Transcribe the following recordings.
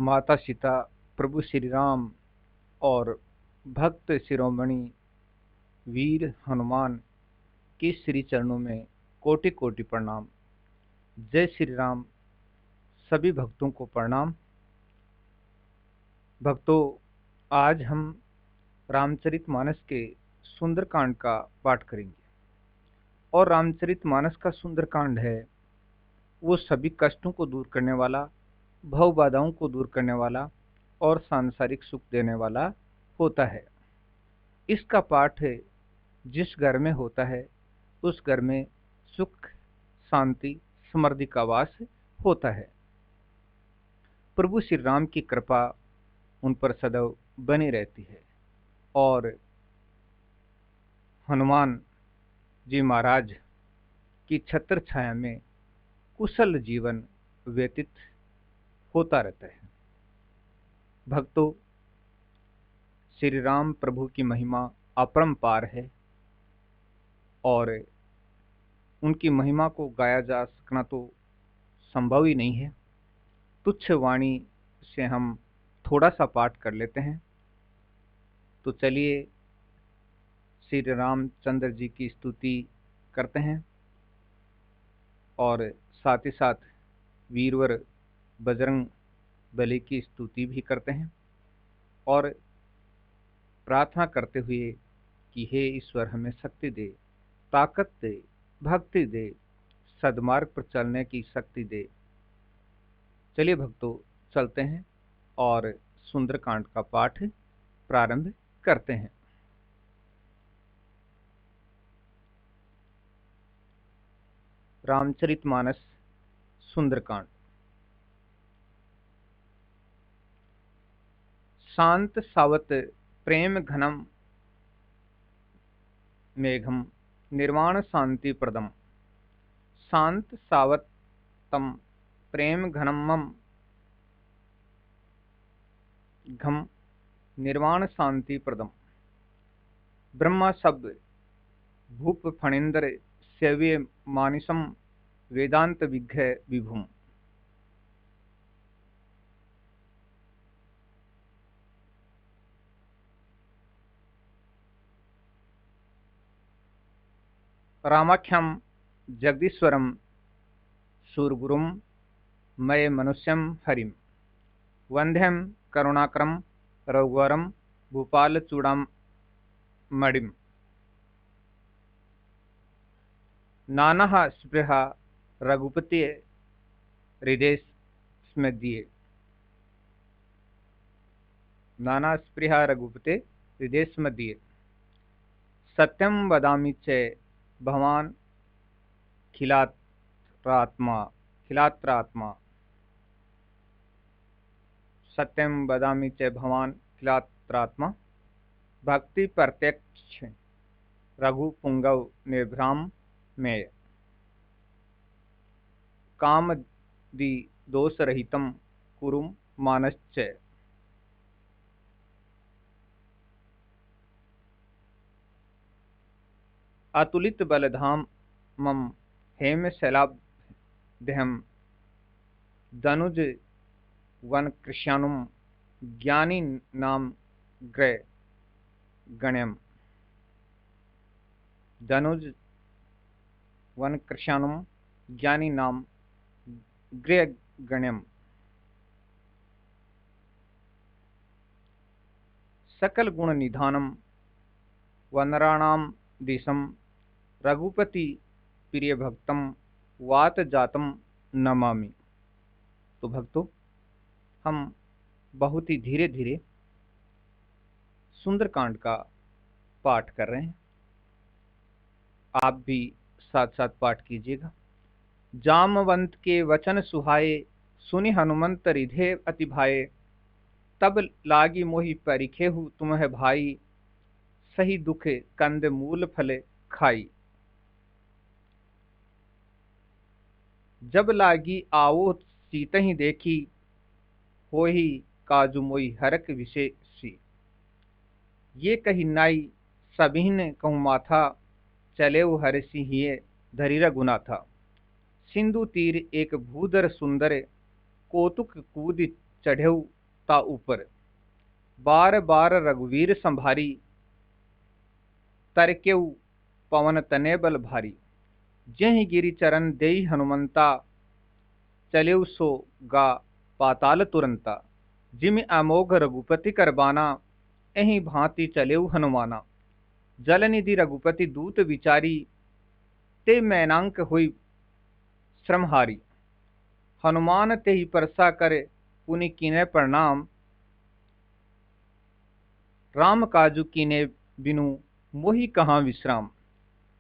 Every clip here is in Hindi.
माता सीता, प्रभु श्री राम और भक्त शिरोमणि वीर हनुमान के श्री चरणों में कोटि कोटि प्रणाम। जय श्री राम। सभी भक्तों को प्रणाम। भक्तों, आज हम रामचरितमानस के सुंदरकांड का पाठ करेंगे। और रामचरितमानस का सुंदरकांड है वो सभी कष्टों को दूर करने वाला, भव बाधाओं को दूर करने वाला और सांसारिक सुख देने वाला होता है। इसका पाठ जिस घर में होता है उस घर में सुख, शांति, समृद्धि का वास होता है। प्रभु श्री राम की कृपा उन पर सदैव बनी रहती है और हनुमान जी महाराज की छत्र छाया में कुशल जीवन व्यतीत होता रहता है। भक्तों, श्री राम प्रभु की महिमा अपरंपार है और उनकी महिमा को गाया जा सकना तो संभव ही नहीं है। तुच्छ वाणी से हम थोड़ा सा पाठ कर लेते हैं। तो चलिए श्री रामचंद्र जी की स्तुति करते हैं और साथ ही साथ वीरवर बजरंग बली की स्तुति भी करते हैं और प्रार्थना करते हुए कि हे ईश्वर हमें शक्ति दे, ताकत दे, भक्ति दे, सद्मार्ग पर चलने की शक्ति दे। चलिए भक्तों, चलते हैं और सुंदरकांड का पाठ प्रारंभ करते हैं। रामचरितमानस सुंदरकांड। शांत सावत प्रेम घनम मेघम निर्वाण शांति प्रदम। शांत सावत तम प्रेम घनम घम निर्वाण शांति प्रदम। ब्रह्मा शब्द भूप फणींद्र सेव्य मानिसम वेदांत विघ्य विभुम। रामाख्यम जगदीश्वरम सूरगुरुम मय मनुष्यम हरिम। वंद्यम करुणाकरम रघुवरम भूपाल चूड़ाम मणिम। नाना स्पृहा रघुपति हृदय स्मृतिये। नाना स्पृहा रघुपते हृदय स्मृतिये। सत्यम वदामि च भवान खिलात्रात्मा। सत्यम वदामि च भवान खिलात्रात्मा। भक्ति प्रत्यक्ष रघुपुंगव निर्भ्राम में। कामदि दोष रहितम कुरुम मानश्च। अतुलित बलधाम मम हेम शैलाब्धहम। दनुज वन कृष्यानुम ज्ञानी नाम ग्रह गण्यम। दनुज वन कृष्यानुम ज्ञानी नाम गृह गण्यम। सकल गुण निधानम वनराणाम दिशम। रघुपति प्रिय भक्तम वात जातम नमामि। तो भक्तों, हम बहुत ही धीरे धीरे सुंदरकांड का पाठ कर रहे हैं। आप भी साथ साथ पाठ कीजिएगा। जामवंत के वचन सुहाए, सुनि हनुमंत हृदय अति भाए। तब लागी मोहि परिखेहु तुम्हें भाई, सही दुख कंद मूल फल खाई। जब लागी आओ सीतहि देखी, होहि काजु मोहि हरक विशेषी। ये कही नाई सभिन कहूँ माथा, चले वो हर सिंहिए धरी रघुना था। सिंधु तीर एक भूधर सुंदर, कौतुक कूद चढ़ेऊ ता ऊपर, बार बार रघुवीर संभारी, तरकेऊ पवन तने बल भारी। जेहि गिरि चरण देई हनुमंता, चलेऊ सो गा पाताल तुरंता। जिमि अमोघ रघुपति करबाना, एहि भांति चलेऊ हनुमाना। जलनिधि रघुपति दूत विचारी, ते मैनांक हुई श्रमहारी। हनुमान तेहि परसा कर, पुनि कीने प्रणाम। राम काजु कीने बिनु, मोहि कहाँ विश्राम।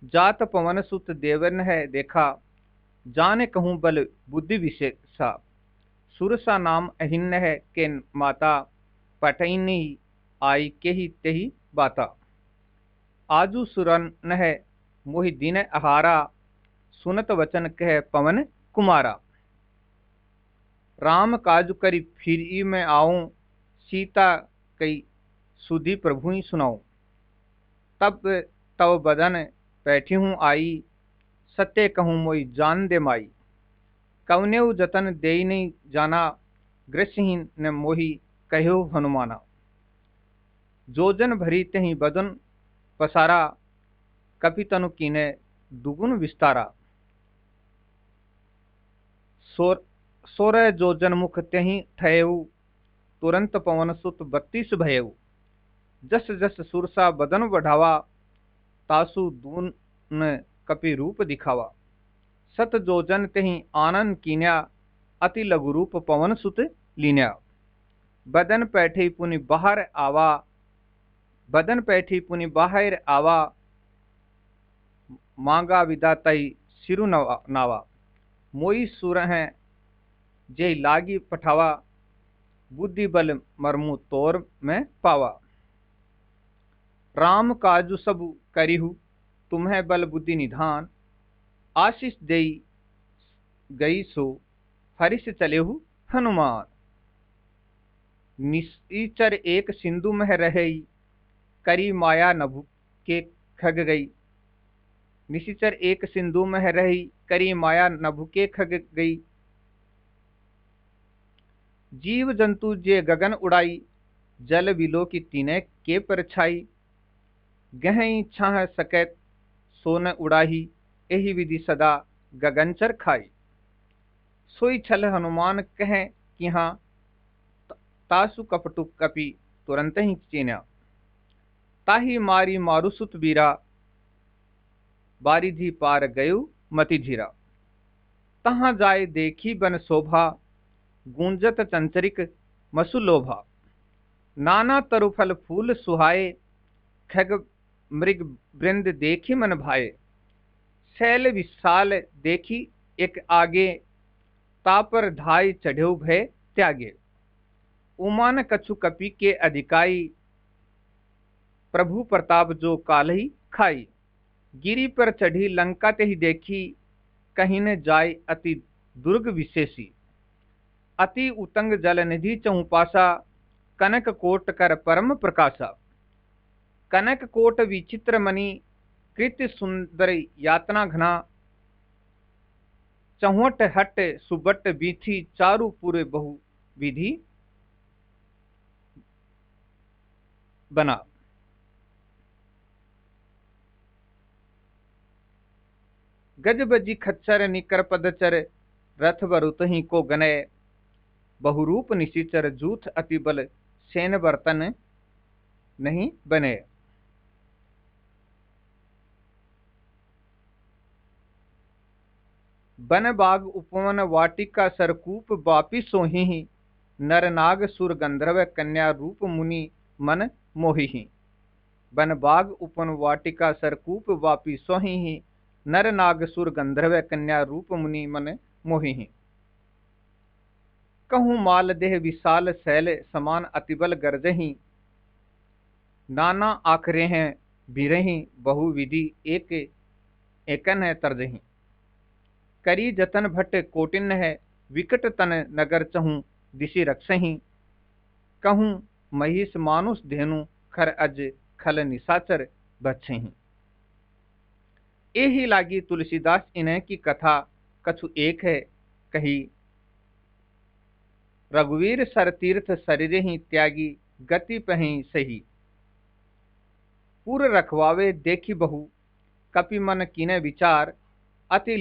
जात पवन सुत देवन है देखा, जाने कहूँ बल बुद्धि विशेषा। सुरसा नाम अहिन्य है के माता, पटैनी आई केहि तेहि बाता। आजू सुरन है मोहि दिन आहारा, सुनत वचन कह पवन कुमारा। राम काजु करि फिरी मैं आऊं, सीता कई सुधि प्रभु ही सुनाऊं। तब तव बदन बैठी हूँ आई, सत्य कहूँ मोई जान दे माई। कवनेऊ जतन देई नहीं जाना, गृहहीन न मोहि कहो हनुमाना। जोजन भरी तही बदन पसारा, कपि तनु कीने दुगुन विस्तारा। सोरह जोजन मुख त्यहीं ठयऊ, तुरंत पवन सुत 32 भयऊ। जस जस सुरसा बदन बढ़ावा, तासु दून कपि रूप दिखावा। सत जोजन त्यहीं आनन कीन्या, अति लघु रूप पवन सुत लीन्या। बदन पैठी पुनि बाहर आवा, बदन पैठी पुनि बाहर आवा। मांगा विदा तई सिरु नावा। मोई सुर हैं जे लागी पठावा, बुद्धि बल मरमु तोर में पावा। राम काजु सब करिहु, तुम्हें बल बुद्धि निधान। आशीष देई गई सो, हरिष चलेहु हनुमान। निश्चर एक सिंधु में रही, करी माया नभु के खग गई। निशिचर एक सिंधु में रही, करी माया नभु के खग गई। जीव जंतु जे गगन उड़ाई, जल बिलो की तीने के परछाई। गहई छाह सकैत सोन उड़ाही, एहि विधि सदा गगनचर खाई। सोई छल हनुमान कहें कि हाँ, तासु कपटु कपि तुरंत ही चीन्या। ताही मारी मारु सुत बीरा, बारिधि पार गयु मति धीरा। तहाँ जाय देखी बन शोभा, गूंजत चंचरिक मसुलोभा। नाना तरु फल फूल सुहाए, खग मृग वृंद देखी मन भाए। शैल विशाल देखी एक आगे, तापर धाय चढ़ेऊ भय त्यागे। उमान कछु कपि के अधिकाई, प्रभु प्रताप जो कालही खाई। गिरी पर चढ़ी लंका ते ही देखी, कहीं न जाय अति दुर्ग विशेषी। अति उतंग जल निधि चहुपासा, कनक कोट कर परम प्रकाशा। कनक कोट विचित्र मणि, कृत्य सुंदर यातना घना। चौहट हट सुबट बीथी, चारु पुर बहु विधि बना। गज बजी खच्चर निकर पदचर, रथ बरुत ही को गनय। बहुरूप निशिचर जूथ अति बल, सेन बर्तन नहीं बने। बन बाग उपवन वाटिका, सरकूप बापी सोही। नर नाग सुर गंधर्व कन्या, रूप मुनि मन मोहि। बन बाग उपवन वाटिका, सरकूप बापी सोही। नर नाग सुर गंधर्व कन्या, रूप मुनि मन मोहि। कहूँ माल देह विशाल शैल, समान अतिबल गर्जही। नाना आखरे हैं बिरही, बहु विधि एक एकन है तर्जही। करी जतन भट्ट कोटिन है, विकट तन नगर चहूँ दिशि रक्षही। कहूँ महिष मानुष धेनु, खर अज खल निशाचर बच्छही। एही लागी तुलसीदास इन्हें की कथा, कछु एक है कही। रघुवीर सर तीर्थ शरीर ही त्यागी, गति पहीं सही। पुर रखवावे देखी बहु, कपि मन कीने विचार, अति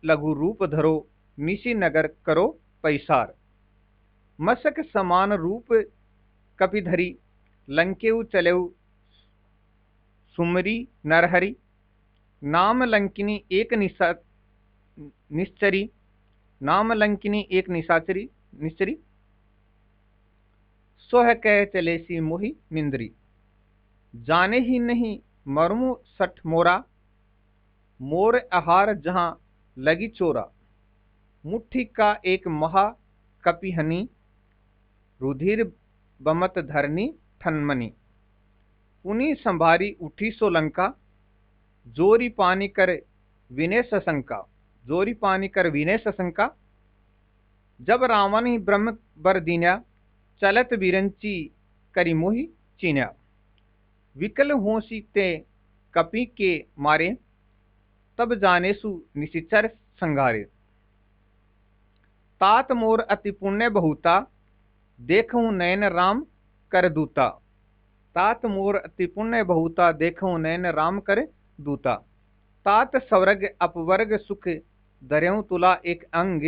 लघु रूप धरो, मिसी नगर करो पैसार। मसक समान रूप कपि धरी, लंकेउ चलेउ सुमरी नरहरि। नाम लंकिनी एक निश्चरी, नाम लंकिनी एक निश्चरी। सोह कह चलेसी मोहि निंद्री, जाने ही नहीं मर्मु सठ मोरा। मोर आहार जहां लगी चोरा, मुट्ठी का एक महा कपिहनी। रुधिर बमत धरनी ठनमनी, पुनि संभारी उठी सो लंका। जोरी पानी कर विनय सशंका, जोरी पानी कर विनय सशंका। जब रावण ही ब्रह्म बर दीन्या, चलत बिरंची करी मोहि चीन्या। विकल होसी ते कपि के मारे, तब जानेसु निशिचर संघारे। तात मोर अति पुण्य बहुता, देखूं नयन राम कर दूता। तात मोर अति पुण्य बहुता, देखूं नयन राम कर दूता। तात स्वर्ग अपवर्ग सुख, धर्यों तुला एक अंग।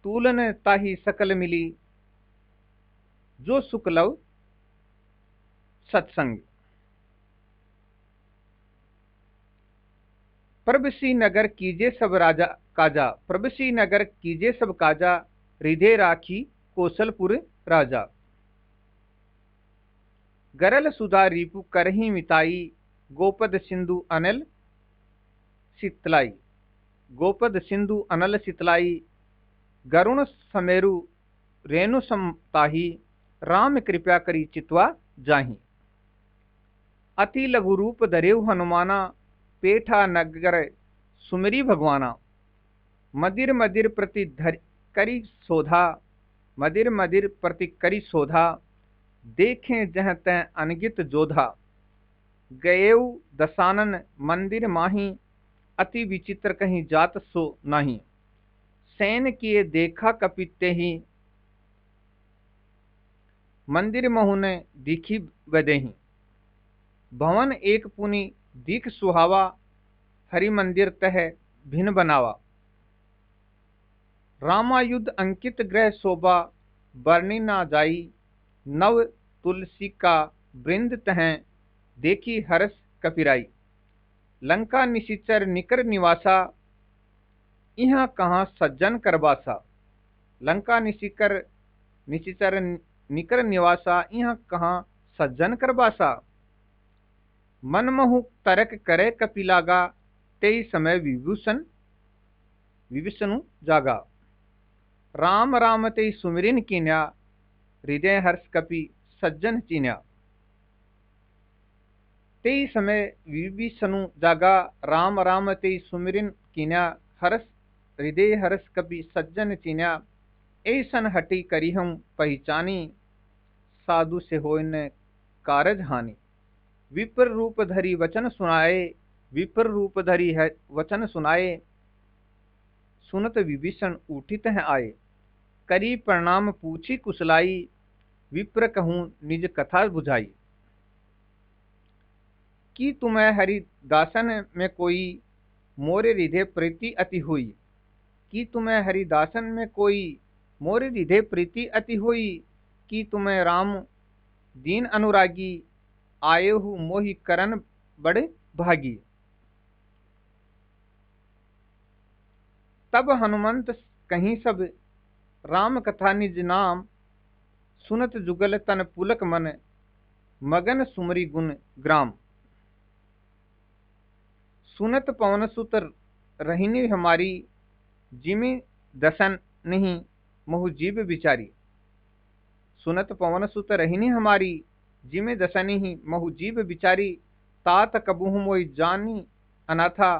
तूलन ताही सकल मिली, जो सुख लव सत्संग। प्रभसी नगर कीजे सब राजा काजा, प्रभसी नगर कीजे सब काजा। हृदय राखी कौशलपुर राजा। गरल सुधा रिपु करही मिताई, गोपद सिंधु अनल शीतलाई। गोपद सिंधु अनल शीतलाई, गरुण समेरु रेणु समताही। राम कृपा करी चितवा जाही। अति लघु रूप धरेउ हनुमाना, पेठा नगर सुमरी भगवाना। मदिर मदिर प्रति करी शोधा, मदिर मदिर प्रति करी शोधा। देखें जह तह अनगित जोधा, गएउ दसानन मंदिर माही। अति विचित्र कहीं जात सो नाही, सैन किए देखा कपिते ही। मंदिर महुने दिखी बदेही, भवन एक पुनि दीख सुहावा। हरि मंदिर तह भिन्न बनावा। रामायुध अंकित ग्रह शोभा, बरनी ना जाई। नव तुलसी का वृंद तह, देखी हर्ष कपिराई। लंका निशिचर निकर निवासा, इहाँ कहाँ सज्जन करबासा। लंका निशिचर निकर निवासा, इहाँ कहाँ सज्जन करबासा। मनमोहु तरक करे कपिलागा, तेई समय विभीषण जागा। राम राम तेई सुमिरिन कीन्या, हृदय हर्ष कपि सज्जन चीन्या। तेई समय विभीषण जागा, राम राम तेई सुमिरिन कीन्या। हृदय हर्ष कपि सज्जन चीन्या। ऐसन हटी करी हम पहचानी, साधु से होय न कारज हानि। विप्र रूप धरी वचन सुनाए, विप्र रूप धरी है वचन सुनाए। सुनत विभीषण उठित हैं आए, करी प्रणाम पूछी कुशलाई। विप्र कहूँ निज कथा बुझाई, कि तुम्हें हरि दासन में कोई मोरे हृदय प्रीति अति हुई। कि तुम्हें हरि दासन में कोई मोरे हृदय प्रीति अति हुई। कि तुम्हें राम दीन अनुरागी, आये हु मोहि करन बड़े भागी। तब हनुमंत कहीं सब राम कथा निज नाम, सुनत जुगल तन पुलक मन, मगन सुमरी गुण ग्राम। सुनत पवन सुत रहिनी हमारी, जिमि दसन नहीं महु जीव विचारी। सुनत पवन सुत रहिनी हमारी, जिमि दसनी ही महु जीव विचारी। तात कबहु मोहि जानी अनाथा,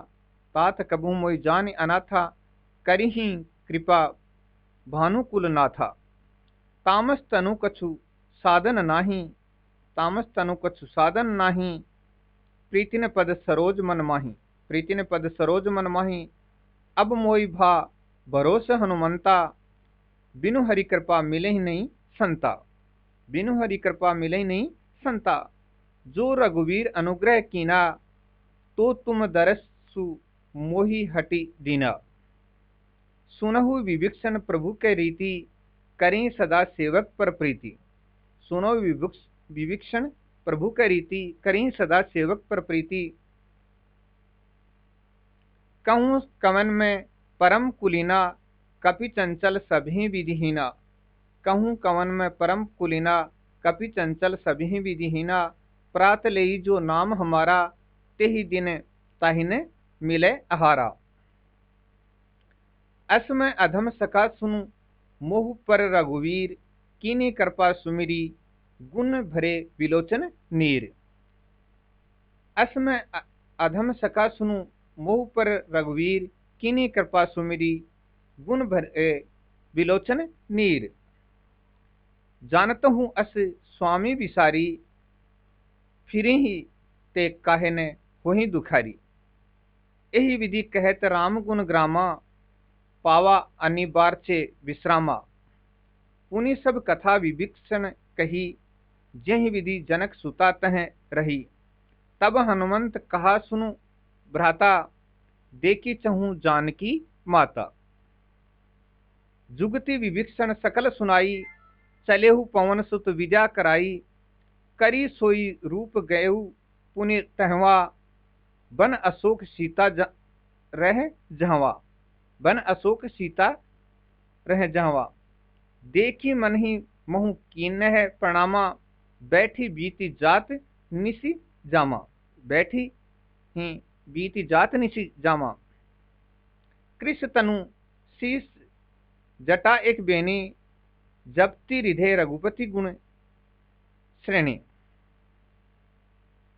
तात कबहु मोहि जानी अनाथा। करिहि कृपा भानुकुल नाथा। तामस तनु कछु साधन नाही, तामस तनु कछु साधन नाही। प्रीतिन पद सरोज मन माही, प्रीतिन पद सरोज मन माही। अब मोहि भा भरोस हनुमंता, बिनु हरि कृपा मिले ही नहीं संता, बिनु हरि कृपा मिले ही नहीं संता। जो रघुवीर अनुग्रह कीना, तो तुम दरसु मोहि हटि दीना। सुनहु विभीषण प्रभु के रीति, करें सदा सेवक पर प्रीति। सुनो विभीषण प्रभु के रीति, करें सदा सेवक पर प्रीति। कहूँ कवन में परम कुलीना, कपि चंचल सभी विधिहीना। कहूँ कवन में परम कुलीना, कपि चंचल सभी विधिहीना। प्रात लेई जो नाम हमारा, तेहि दिन ताहिने मिले आहारा। अस में अधम सका सुनु, मोह पर रघुवीर। कीनी कृपा सुमिरी, गुण भरे विलोचन नीर। अस में अधम सका सुनु, मोह पर रघुवीर। कीनी कृपा सुमिरी, गुण भरे विलोचन नीर। जानत हूँ अस स्वामी विसारी, फिर ही ते काहे ने होही दुखारी। यही विधि कहत राम गुण ग्रामा, पावा अनिबार चे विश्रामा। पुनि सब कथा विभीषण कही, जहि विधि जनक सुता तह रही। तब हनुमंत कहा सुनु भ्राता, देखी चहूँ जानकी माता। जुगति विभीषण सकल सुनाई, चलेहु पवन सुत विद्या कराई। करी सोई रूप गयहु पुनि तहवा, बन अशोक सीता रह जहवा। बन अशोक सीता रह जहवा। देखी मन ही महु कीन्ह प्रणामा, बैठी बीती जात निसी जामा। बैठी ही बीती जात निसी जामा। कृष तनु शीस जटा एक बेनी, जपति हृदय रघुपति गुण श्रेणी।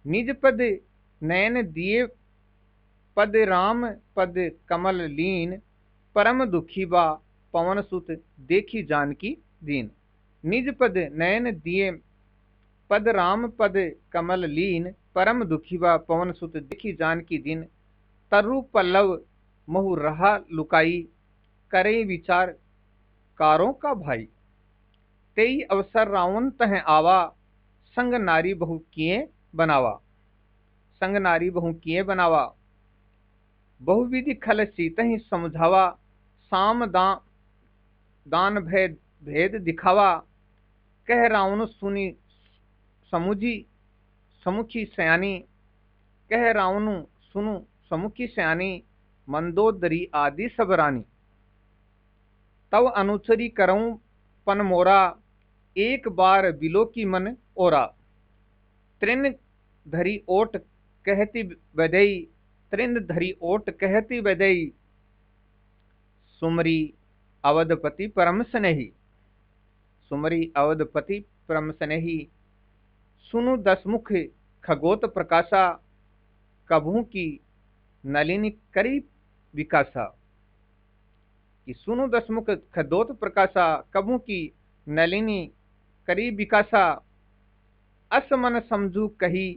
निज पद नयन दिए पद राम, पद कमल लीन। परम दुखी बा पवन सुत, देखी जानकी दीन। निज पद नयन दिए पद राम, पद कमल लीन। परम दुखी बा पवन सुत, देखी जानकी दीन। तरु पल्लव महु रहा लुकाई, करे विचार कारों का भाई। तेई अवसर रावण तह आवा, संग नारी बहु किए बनावा। संग नारी बहु किए बनावा। बहुविधि खल सीत ही समझावा, साम दान भेद दिखावा। कह रावण सुनी समुखी सयानी। कह रावण सुनु समुखी सयानी, मंदोदरी आदि सब रानी। तव अनुचरी करऊं पन मोरा, एक बार बिलो की मन ओरा। तृण धरी ओट कहती बदई, तृण धरी ओट कहती बदई। सुमरी अवधपति परम स्नेही। सुमरी अवधपति परम स्नेही। सुनु दसमुख खगोत प्रकाशा, कभू की नलिनी करी विकासा। कि सुनु दसमुख खगोत प्रकाशा, कभू की नलिनी करी विकासा। असमन समझू कही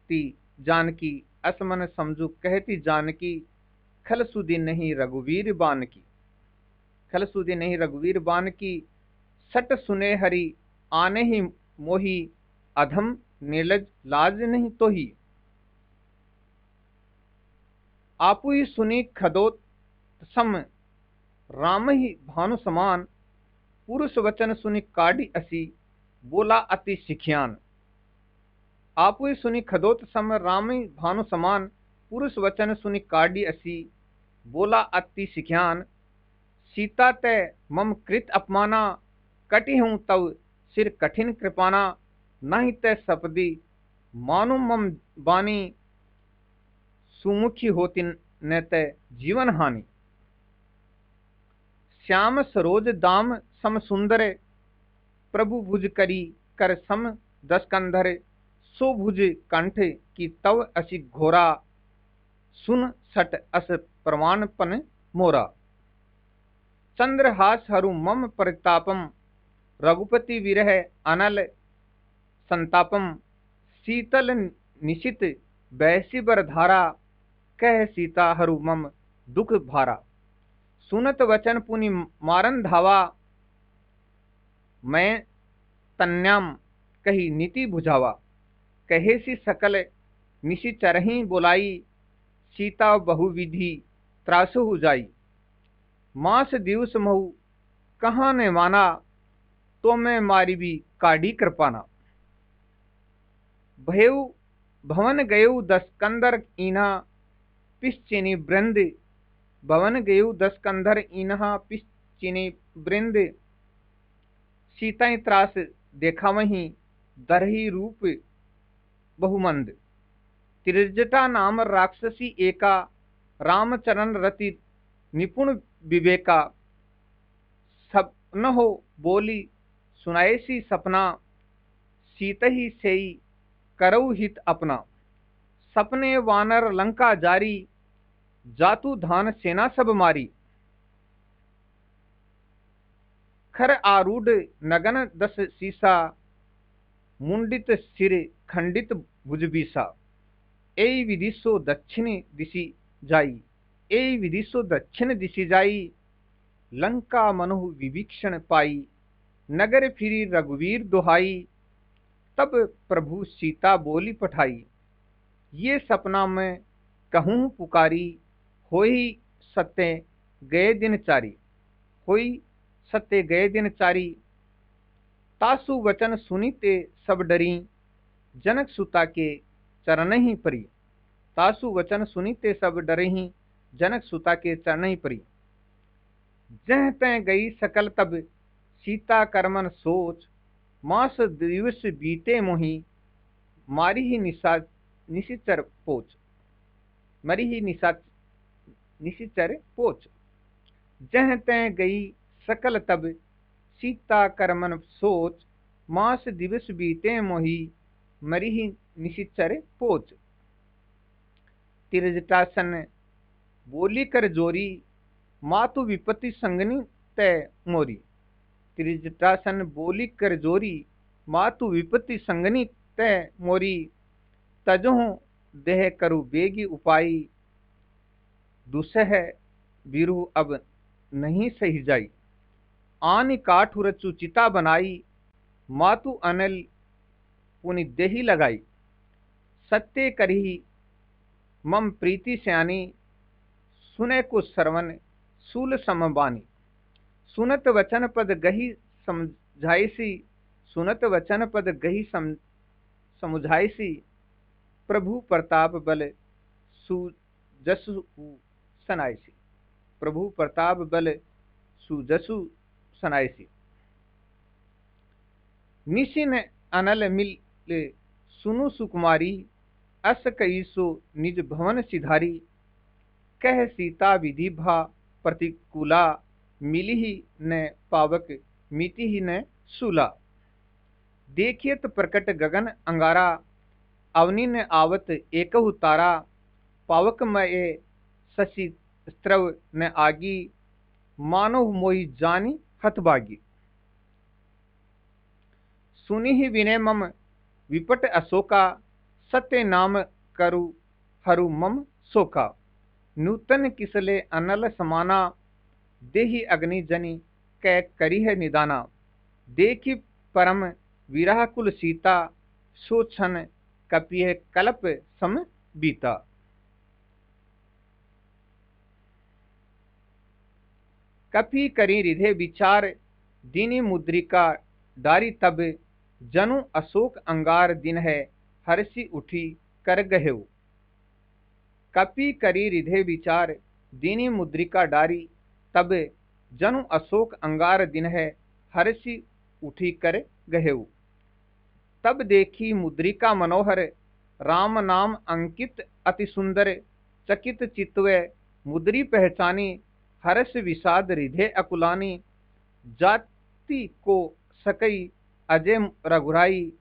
ती जानकी, असमन समझू कहती जानकी। खल सुधि नहीं रघुवीर बान की। खल सुधि नहीं रघुवीर बान की। सट सुने हरि आने ही मोही, अधम निर्लज लाज नहीं तो ही। आपु ही सुनी खदोत सम, राम ही भानु समान। पुरुष वचन सुनी काढ़ी असी, बोला अति सिखियान। आपु ही सुनी खदोत सम, राम ही भानु समान। पुरुष वचन सुनी काढ़ी असी, बोला अति सिखियान। सीता तय मम कृत अपमाना, कटि हूँ तव सिर कठिन कृपाना। नहीं तय सपदी मानु मम बानी, सुमुखी होती न तय जीवन हानि। श्याम सरोज दाम सम सुंदर, प्रभु भुज करी कर सम दस कंधर। सो भुज कंठ की तव असी घोरा, सुन सट अस प्रमाणपन मोरा। चंद्रहास हरु मम परितापम, रघुपति विरह अनल संतापम। शीतल निशित बैसी बर धारा, कह सीता हरु मम दुख भारा। सुनत वचन पुनि मारन धावा, मैं तन्याम कही नीति बुझावा, कहे सी सकल निशि चरही बोलाई, सीता बहुविधि त्रासु हो जाई। मास दिवस महु कहाँ ने माना, तो मैं मारी भी काढ़ी कृपाना। भयउ भवन गयउ दस कंदर इन्हा, पिश्चिनी वृंद भवन गयउ दस कंधर इन्हा, पिश्चिनी वृंद। सीताएं त्रास देखा वहीं, दरही रूप बहुमंद। त्रिजटा नाम राक्षसी एका, रामचरण रति निपुण विवेका। सब न हो बोली सुनाएसी सपना, सीत ही सेई करऊ हित अपना। सपने वानर लंका जारी, जातु धान सेना सब मारी। खर आरूढ़ नगन दस सीसा, मुंडित सिर खंडित भुजबीसा। एई विदिशो दक्षिण दिशि जाई, एई विदिशो दक्षिण दिशि जाई। लंका मनुह विभीषण पाई, नगर फिरी रघुवीर दुहाई। तब प्रभु सीता बोली पठाई, ये सपना मैं कहूँ पुकारी। होई सत्य गए दिन चारी, होई सत्य गए दिन चारी। तासु वचन सुनीते सब डरी, जनक सुता के चरण ही परी। तासु वचन सुनीते सब डरही, जनक सुता के चरण ही परी। जह तह गई सकल तब सीता करमन सोच, मास दिवस बीते मोही, मारी ही निशिचर पोच। मरी ही निशिचर पोच। जह तह गई सकल तब सीता करमन सोच, मास दिवस बीते मोही, मरी ही निशिचर पोच। तिरजटासन बोली कर जोरी, मातु विपत्ति संगनी तय मोरी। त्रिजटासन बोली कर जोरी, मातु विपत्ति संगनी तय मोरी। तजहु देह करु बेगी उपाई, दुसह बिरु अब नहीं सही जाई। आनि काठु रचु चिता बनाई, मातु अनल पुनि देही लगाई। सत्य करही मम प्रीति स्यानी, सुने को श्रवण सूल समबानी। सुनत वचन पद गही समझाइसी, सुनत वचन पद गही समुझाइसी। प्रभु प्रताप बल सुजसु सनाइसी, प्रभु प्रताप बल सुजसु सनाइसी। निशिन अनल मिल सुनु सुकुमारी, अस कई सो निज भवन सिधारी। कह सीता विधि भा प्रतिकूला, मिली ही न पावक मिति ही न सूला। देखियत प्रकट गगन अंगारा, अवनि न आवत एकहु तारा। पावक मय शशि स्त्रव न आगी, मानव मोहि जानी हतभागी। सुनि ही विनय मम विपट अशोका, सत्य नाम करु हरु मम शोका। नूतन किसले अनल समाना, देहि अग्नि जनि कै करी है निदाना। देखी परम विरह कुल सीता, सो क्षण कपिय कल्प सम बीता। कपि करी रिधे विचार, दीनी मुद्रिका डारी तब। जनु अशोक अंगार दिन है, हर्षि उठी कर गहेऊ। कपि करी रिधे विचार, दीनी मुद्रिका डारी तब। जनु अशोक अंगार दिन है, हर्षि उठी कर गहेऊ। तब देखी मुद्रिका मनोहर, राम नाम अंकित अति सुंदर। चकित चित्तवे मुद्री पहचानी, हर्ष विषाद रिधे अकुलानी। जाति को सकई अजय रघुराई,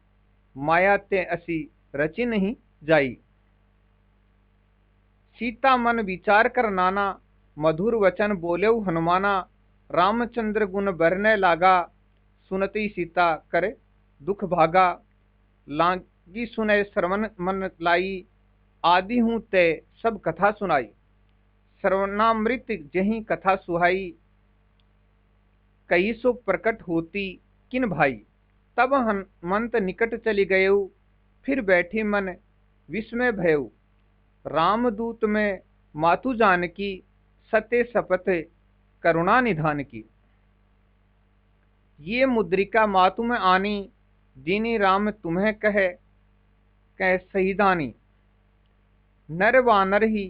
माया ते असी रचि नहीं जाई। सीता मन विचार कर नाना, मधुर वचन बोलेऊ हनुमाना। रामचंद्र गुण बरने लागा, सुनती सीता करे दुख भागा। लागी सुने श्रवण मन लाई, आदि हूँ ते सब कथा सुनाई। श्रवणामृत जही कथा सुहाई, कई सो प्रकट होती किन भाई। तब हनुमंत निकट चली गयऊ, फिर बैठी मन विस्मय भयऊ। रामदूत में मातु जानकी, सत्य शपथ करुणा निधान की। ये मुद्रिका मातु में आनी, दीनी राम तुम्हें कह कह सहीदानी। नर वानर ही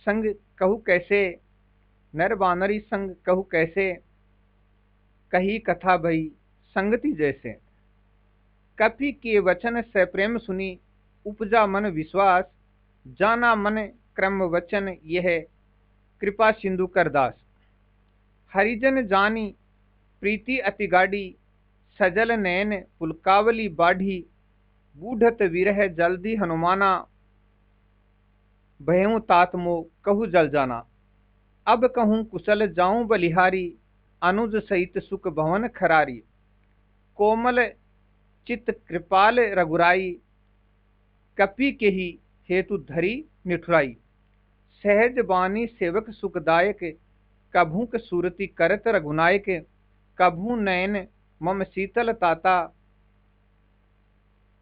संग कहू कैसे, नर वानर ही संग कहू कैसे, कही कथा भई संगति जैसे। कपि के वचन से प्रेम सुनी, उपजा मन विश्वास। जाना मन क्रम वचन यह, कृपा सिंधु करदास। हरिजन जानी प्रीति अति गाढ़ी, सजल नैन पुलकावली बाढ़ी। बूढ़त विरह जल्दी हनुमाना, भयऊ तात मो कहू जल जाना। अब कहूँ कुशल जाऊं बलिहारी, अनुज सहित सुख भवन खरारी। कोमल चित कृपाल रघुराई, कपि के ही हेतु धरी निठुराई। सहज बानी सेवक सुखदायक, कभुक सूरति करत रघुनायक। कभू नयन मम शीतल ताता,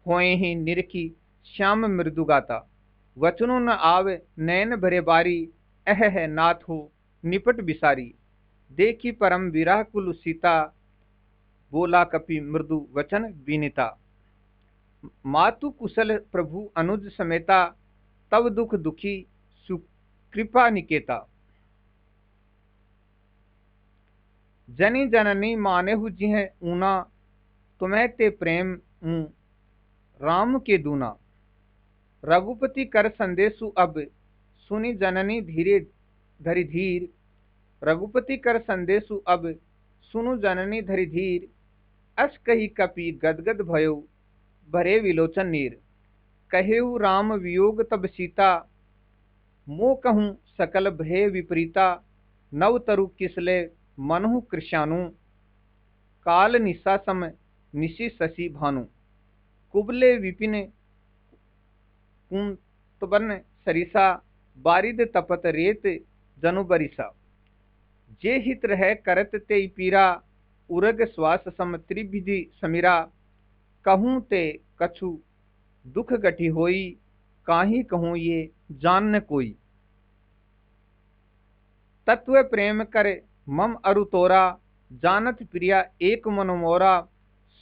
होए ही निरखी श्याम मृदु गाता। वचनों न आवे नयन भरे बारी, अह नाथ हो निपट बिसारी। देखी परम विरह कुल सीता, बोला कपि मृदु वचन विनीता। मातु कुशल प्रभु अनुज समेता, तब दुख दुखी सुकृपा निकेता। जनी जननी मानेहु जिह ऊना, तुम्हें ते प्रेम राम के दूना। रघुपति कर संदेशु अब, सुनी जननी धीरे धरि धीर। रघुपति कर संदेशु अब, सुनु जननी धरि धीर। अस कही कपि गदगद भयो, भरे विलोचन नीर। कहेऊ राम वियोग तब सीता, मो कहूँ सकल भय विपरीता। नव तरु किसले मनहु कृशानु, काल निशा सम निशि शशि भानु। कुबले विपिन कुंतवन सरिसा, बारिद तपत रेत जनु बरिसा। जे हित रह करत ते पीरा, उरग श्वास सम त्रिविधि समीरा। कहूँ ते कछु दुख गठी होई, काहि कहूँ ये जान न कोई। तत्व प्रेम कर मम अरु तोरा, जानत प्रिया एक मनु मोरा।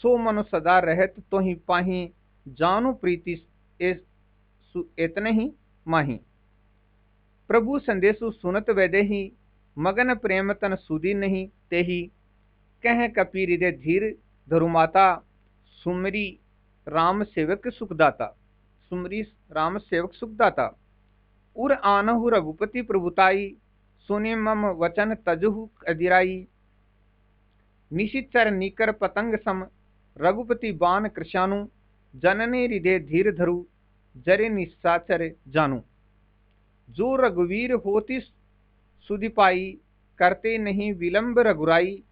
सो मनु सदा रहत तोहि पाही, जानु प्रीति एतने ही माही। प्रभु संदेशु सुनत वैदेही, मगन प्रेम तन सुधी नहीं तेही। कह कपि हृदय धीर धरु माता, सुमरी राम सेवक सुखदाता। सुमरी राम सेवक सुखदाता। उर आनहु रघुपति प्रभुताई, सुने मम वचन तजहु अदिराई। निशिचर निकर पतंग सम, रघुपति बान कृशानु। जननी हृदय धीर धरु, जरे निशाचर जानू। जो रघुवीर होती सुधि पाई, करते नहीं विलंब रघुराई।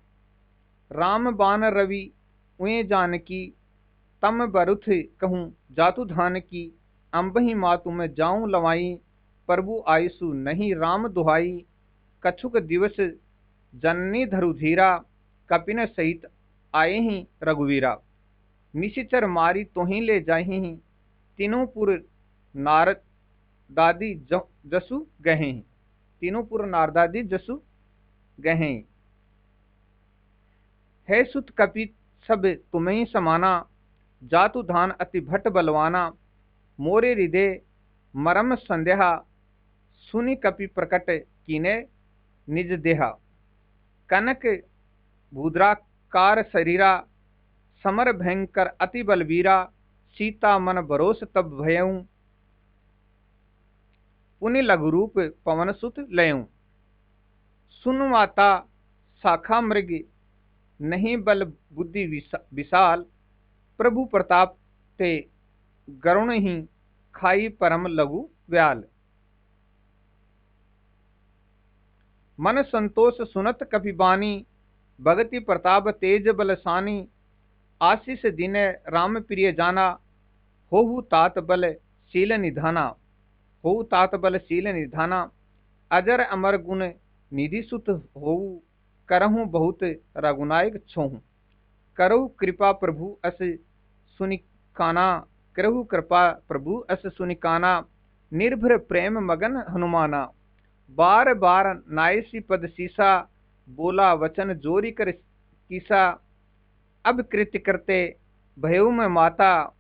राम बान रवि उए जानकी, तम बरुथ कहूँ जातु धान की। अम्बही मातु में जाऊं लवाई, प्रभु आयसु नहीं राम दुहाई। कछुक दिवस जननी धरु धीरा, कपिन सहित आए ही रघुवीरा। निशिचर मारी तोहि ले जाहि, तीनों पुर नारद दादी जसु गहे। तीनों पुर नारदादी जसु गहे। है सुत कपि सब तुम्हें समाना, जातु धान अति भट बलवाना। मोरे हृदय मरम संदेहा, सुनि कपि प्रकट कीने निज देहा। कनक भूद्राकार शरीरा, समर भयंकर अति बलवीरा। सीता मन भरोस तब भयऊ, पुनि लघु रूप पवन सुत लयऊ। सुन माता शाखा मृग, नहीं बल बुद्धि विशाल। प्रभु प्रताप ते गरुण ही, खाई परम लघु व्याल। मन संतोष सुनत कपि बानी, भगति प्रताप तेज बलसानी। आशीष दिन राम प्रिय जाना, होहु तात बल शील निधाना। होहु तात बल शील निधाना। अजर अमर गुण निधि सुत होऊ, करहूँ बहुत रघुनायक छोहूँ। करहु कृपा प्रभु अस सुनिकाना, करहु कृपा प्रभु अस सुनिकाना, निर्भर प्रेम मगन हनुमाना। बार बार नायसी पद सीसा, बोला वचन जोरी कर कीसा। अब कृत्य करते भयउ में माता,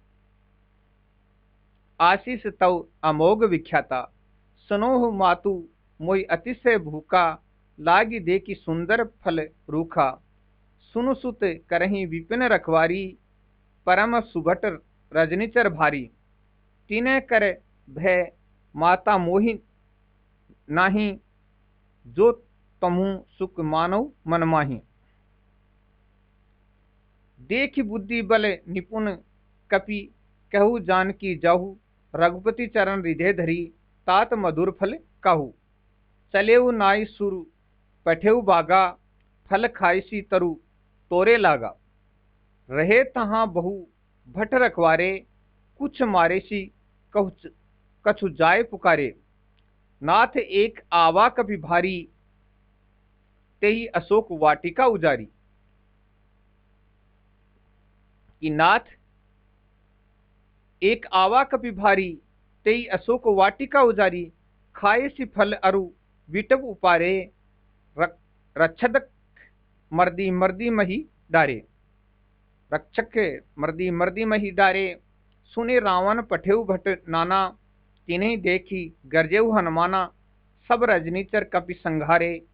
आशीष तव अमोघ विख्याता। सनोह मातु मोहि अतिशय भूखा, लागी देखी सुंदर फल रूखा। सुनु सुत करही विपिन रखवारी, परम सुभट रजनीचर भारी। तिने कर भय माता मोहि नाही, जो तमु सुख मानव मन माही। देखि बुद्धि बल निपुण कपि, कहु जानकी जाहु। रघुपति चरण हृदय धरी, तात मधुर फल कहु। चलेउ नाई सुर पठेउ बागा, फल खाइसी तरु तोरे लागा। रहे तहाँ बहु भट रखवारे, कुछ मारेसी कछु जाय पुकारे। नाथ एक आवा कपि भारी, तेहि अशोक वाटिका उजारी। कि नाथ एक आवा कपि भारी, तेई अशोक वाटिका उजारी। खाए सी फल अरु विटब उपारे, रक्षक मर्दी मर्दी मही डारे। रक्षक मर्दी मर्दी मही डारे। सुने रावण पठेउ भट नाना, तिन्हि देखी गरजेउ हनुमाना। सब रजनीचर कपि संघारे,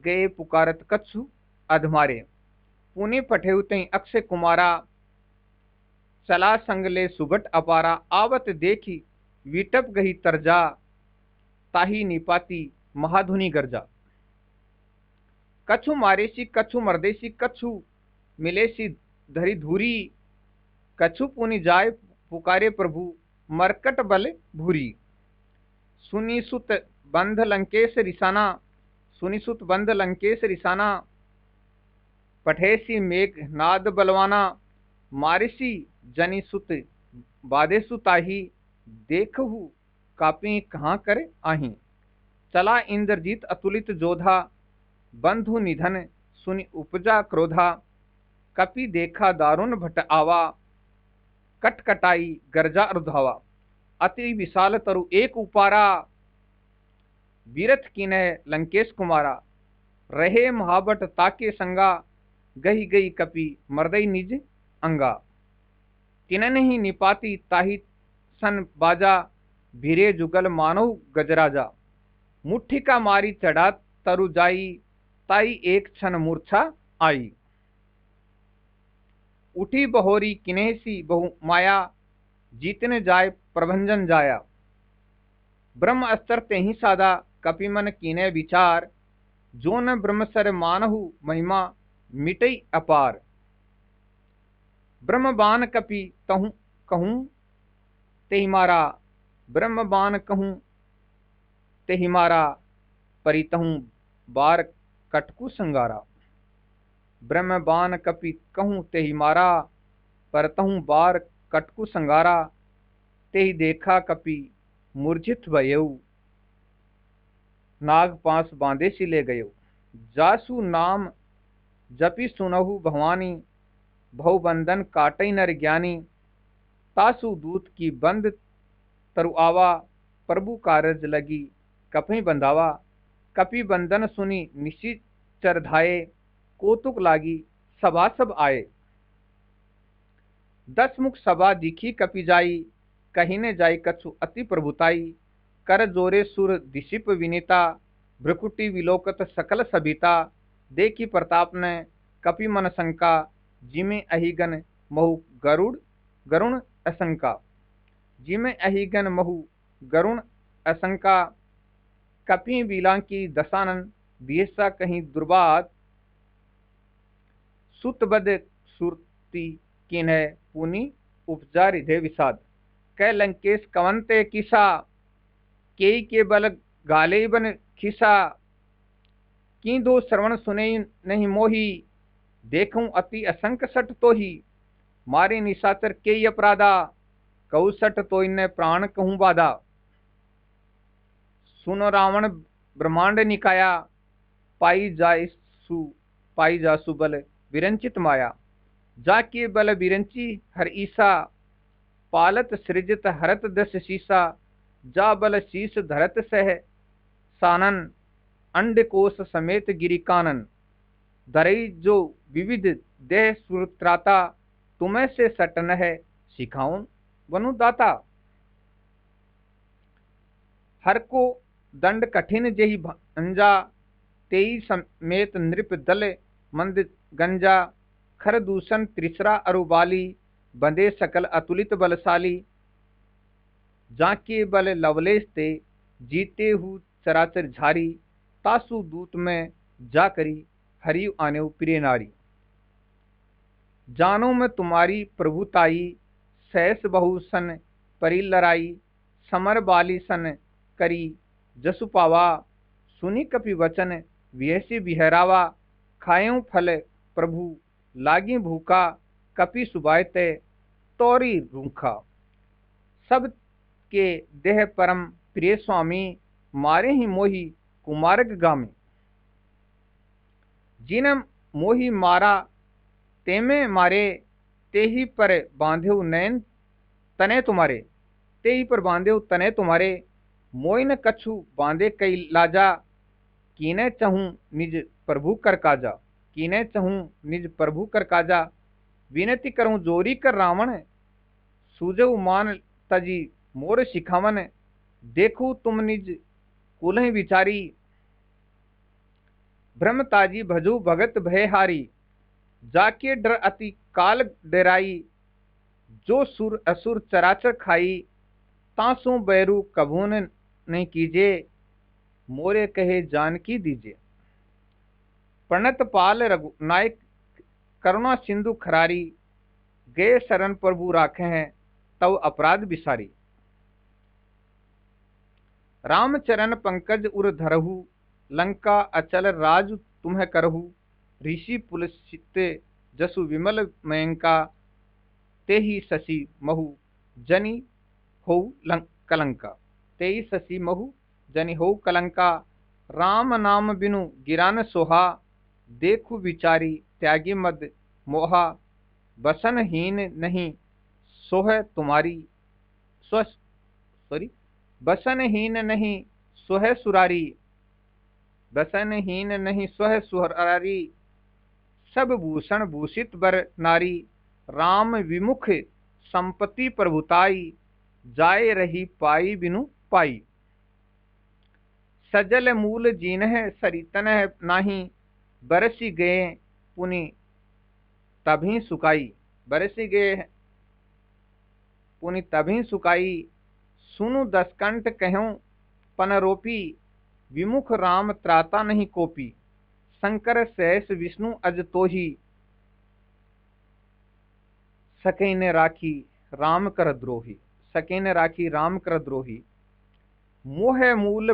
गए पुकारत कछु अधमारे। पुनि पठेउ तई अक्षय कुमारा, चला संग ले सुभट अपारा। आवत देखी विटप गही तरजा, ताही निपाती महाधुनि गर्जा। कछु मारेसी कछु मर्देसी, कछु मिलेसी धरी धूरी। कछु पुनि जाय पुकारे प्रभु, मरकट बल भूरी। सुनी सुत बंध लंकेश रिसाना, सुनी सुत बंध लंकेश रिसाना। पठेसी मेघ नाद बलवाना, मारिसी जनि सुत बादेसु ताही। देखहु कापी कहाँ कर आही, चला इंद्रजीत अतुलित जोधा। बंधु निधन सुनि उपजा क्रोधा, कपि देखा दारुण भट आवा। कटकटाई गर्जा अर्धावा, अति विशाल तरु एक उपारा। विरथ कीनय लंकेश कुमारा, रहे महाबट ताके संगा। गही गई कपि मर्दई निज अंगा, तिनहि निपाती ताही सन बाजा। भिरे जुगल मानव गजराजा, मुट्ठी का मारी चढ़ा तरु जाई। ताई एक क्षण मूर्छा आई, उठी बहोरी किन्हेसी बहु माया। जीतने जाय प्रभंजन जाया, ब्रह्म अस्त्र तेहि साधा। कपि मन कीने विचार, जो न ब्रह्मसर मानहु महिमा मिटई अपार। ब्रह्मबान कपि तहु कहूँ तेहि मारा, ब्रह्मबान कहूँ तेहि मारा। परितहु बार कटकु संगारा, ब्रह्मबान कपि कहूँ तेहि मारा। परतहु बार कटकु संगारा, तेहि देखा कपि मूर्छित भयउ। नाग पास बांधे सी ले गयो, जासु नाम जपि सुनहु भवानी। भव बंधन काटई नर ज्ञानी, तासु दूत की बंद तरु आवा। प्रभु कारज लगी कपि बंधावा, कपि बंधन सुनी निशिचर धाये। कौतुक लागी सभा सब आए, 10 मुख सभा दिखी कपि जाई। कहीं ने जाई कछु अति प्रभुताई, कर जोरे सुर दिशिप विनीता। भ्रकुटी विलोकत सकल सबिता, देखी प्रताप ने कपि मन शंका। जिमे अहिगन महु गरुण असंका, जिमे अहिगन महु गरुण असंका। कपि बिला की दशानन, दियसा कहीं दुर्बाद। सुतबद सुरती किन्ह पुनि उपजा हृदय विषाद। कै लंकेश कवंते किसा, के बल गाले बन खिसा। की दो श्रवण सुने नहीं मोही, देखूं अति असंक सट तो ही। मारे निशाचर के अपराधा, कहु सट तो इन्हें प्राण कहूं बाधा। सुनो रावण ब्रह्मांड निकाया, पाई जासु बल विरंचित माया। जाके बल बिरंची हर ईसा, पालत सृजत हरत दस शीसा, जा बल शीस धरत सह सानन, अंड कोश समेत गिरी कानन, धरई जो विविध देह सुत्राता, तुम्हें से सटन है सिखाऊं वनु दाता। हर को दंड कठिन जेहि भंजा, तेई समेत नृप दल मंद गंजा, खर दूषण त्रिसरा अरुबाली, बंदे सकल अतुलित बलशाली, जाके बल लवलेश ते, जीते हु चराचर झारी, तासु दूत में जा करी, हरि आने प्रिय नारी। जानो मैं तुम्हारी प्रभुताई, सहस बहु सन परी लड़ाई, समर बाली सन करी जसु पावा, सुनी कपि वचन विहसी बिहरावा, खाएं फल प्रभु लागी भूखा, कपि सुबायते तोरी रूखा। सब के देह परम प्रिय स्वामी, मारे ही मोही कुमारक गामी, जिन मोही मारा तेमे मारे, ते ही पर बांधे नैन तने तुम्हारे, ते ही पर बांधे तने तुम्हारे, मोई न कछु बांधे कई लाजा, कीने चहूं निज प्रभु कर काजा, कीने चहूं निज प्रभु कर काजा, विनती करूं जोरी कर रावण, सूझऊ मान तजी मोर शिखावन, देखू तुम निज कुलहि विचारी, ब्रह्मताजी भजू भगत भयहारी, जाके डर अति काल डराई, जो सुर असुर चराचर खाई, तासु बैरू कभून नहीं कीजे, मोरे कहे जानकी दीजे। प्रणत पाल रघुनायक करुणा सिंधु खरारी, गए शरण प्रभु राखे हैं तव अपराध बिसारी। रामचरण पंकज उर धरहु, लंका अचल राज तुम्हें करहु, ऋषि पुलसित जसु विमल मयंका, ते ही शशि महु जनि हो कलंका, ते ही शशि महु जनि हो कलंका, राम नाम बिनु गिरान सोहा, देखु विचारी त्यागी मद मोहा, बसनहीन नहीं सोह तुम्हारी बसनहीन नहीं सोह सुरारी, बसनहीन नहीं सोह सुरारी, सब भूषण भूषित बर नारी, राम विमुख संपत्ति प्रभुताई, जाए रही पाई बिनु पाई। सजल मूल जीन है सरितन है नाही, बरसी गए पुनि तभी सुकाई, बरसी गए पुनि तभी सुकाई, सुनु दसकंठ कहूं पनरोपी, विमुख राम त्राता नहीं कोपी, शंकर सहस विष्णु अज तोही, सके ने राखी राम कर द्रोही, सके ने राखी राम कर द्रोही। मोह मूल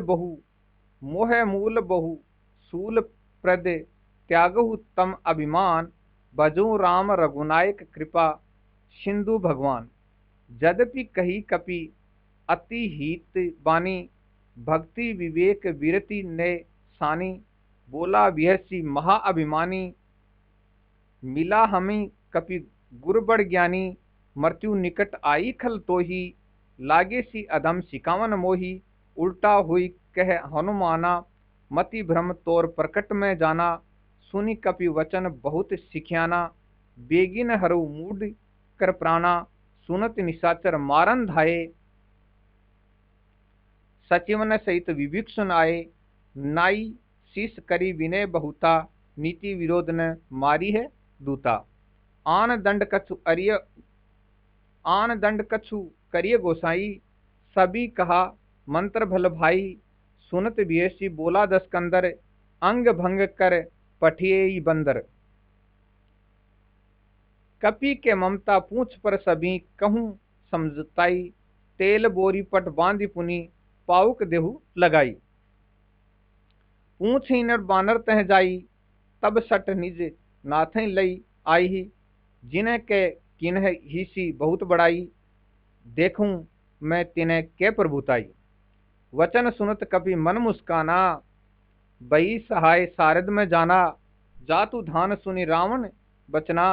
बहु सूल प्रद, त्यागहु तम अभिमान, भजू राम रघुनायक कृपा सिंधु भगवान, यद्यपि कही कपि अति हित बानी, भक्ति विवेक विरति ने सानी, बोला बिहसी महा अभिमानी, मिला हमें कपि गुर बड़ ज्ञानी, मृत्यु निकट आई खल तोही, लागे सी अधम सिकावन मोही, उल्टा हुई कह हनुमाना, मति भ्रम तोर प्रकट में जाना, सुनि कपि वचन बहुत सिखियाना, बेगिन हरु मूड कर प्राणा, सुनत निशाचर मारन धाये, सचिवन सहित विभीषण आए, नाई शीश करी विनय बहुता, नीति विरोध न मारी है दूता। आन दंड कछु करिय गोसाई, सभी कहा मंत्र भल भाई, सुनत बियसी बोला दसकंदर, अंग भंग कर पठिए बंदर। कपि के ममता पूछ पर सभी कहूं समझताई, तेल बोरी पट बांधी पुनी पाउक देहु लगाई। पूछ ही नर बानर तह जाई, तब सट निज नाथें लई आई, जिन्हें के किन्ह ही बहुत बड़ाई, देखूं मैं तिन्हें के प्रभुताई। वचन सुनत कपि मन मुस्काना, बई सहाय सारद में जाना, जातु धान सुनि रावण बचना,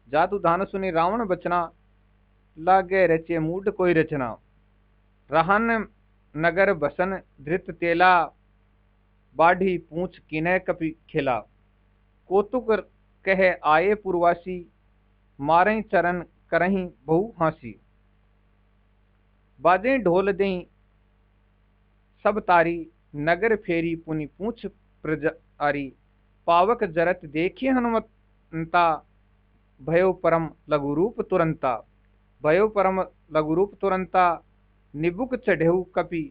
जातु धान सुनी रावण बचना, लागे रचे मूड कोई रचना। रहन नगर बसन धृत तेला, बाढ़ी पूछ किने कपि खेला। कौतुक कह आए पुरवासी, मारें चरण करहीं बहु हांसी। बाजें ढोल दें सब तारी, नगर फेरी पुनि पूछ प्रजारी। पावक जरत देखिए हनुमंता, भयो परम लघु रूप तुरंता। भयो परम लघु रूप तुरंता, निबुक चढ़ेऊ कपि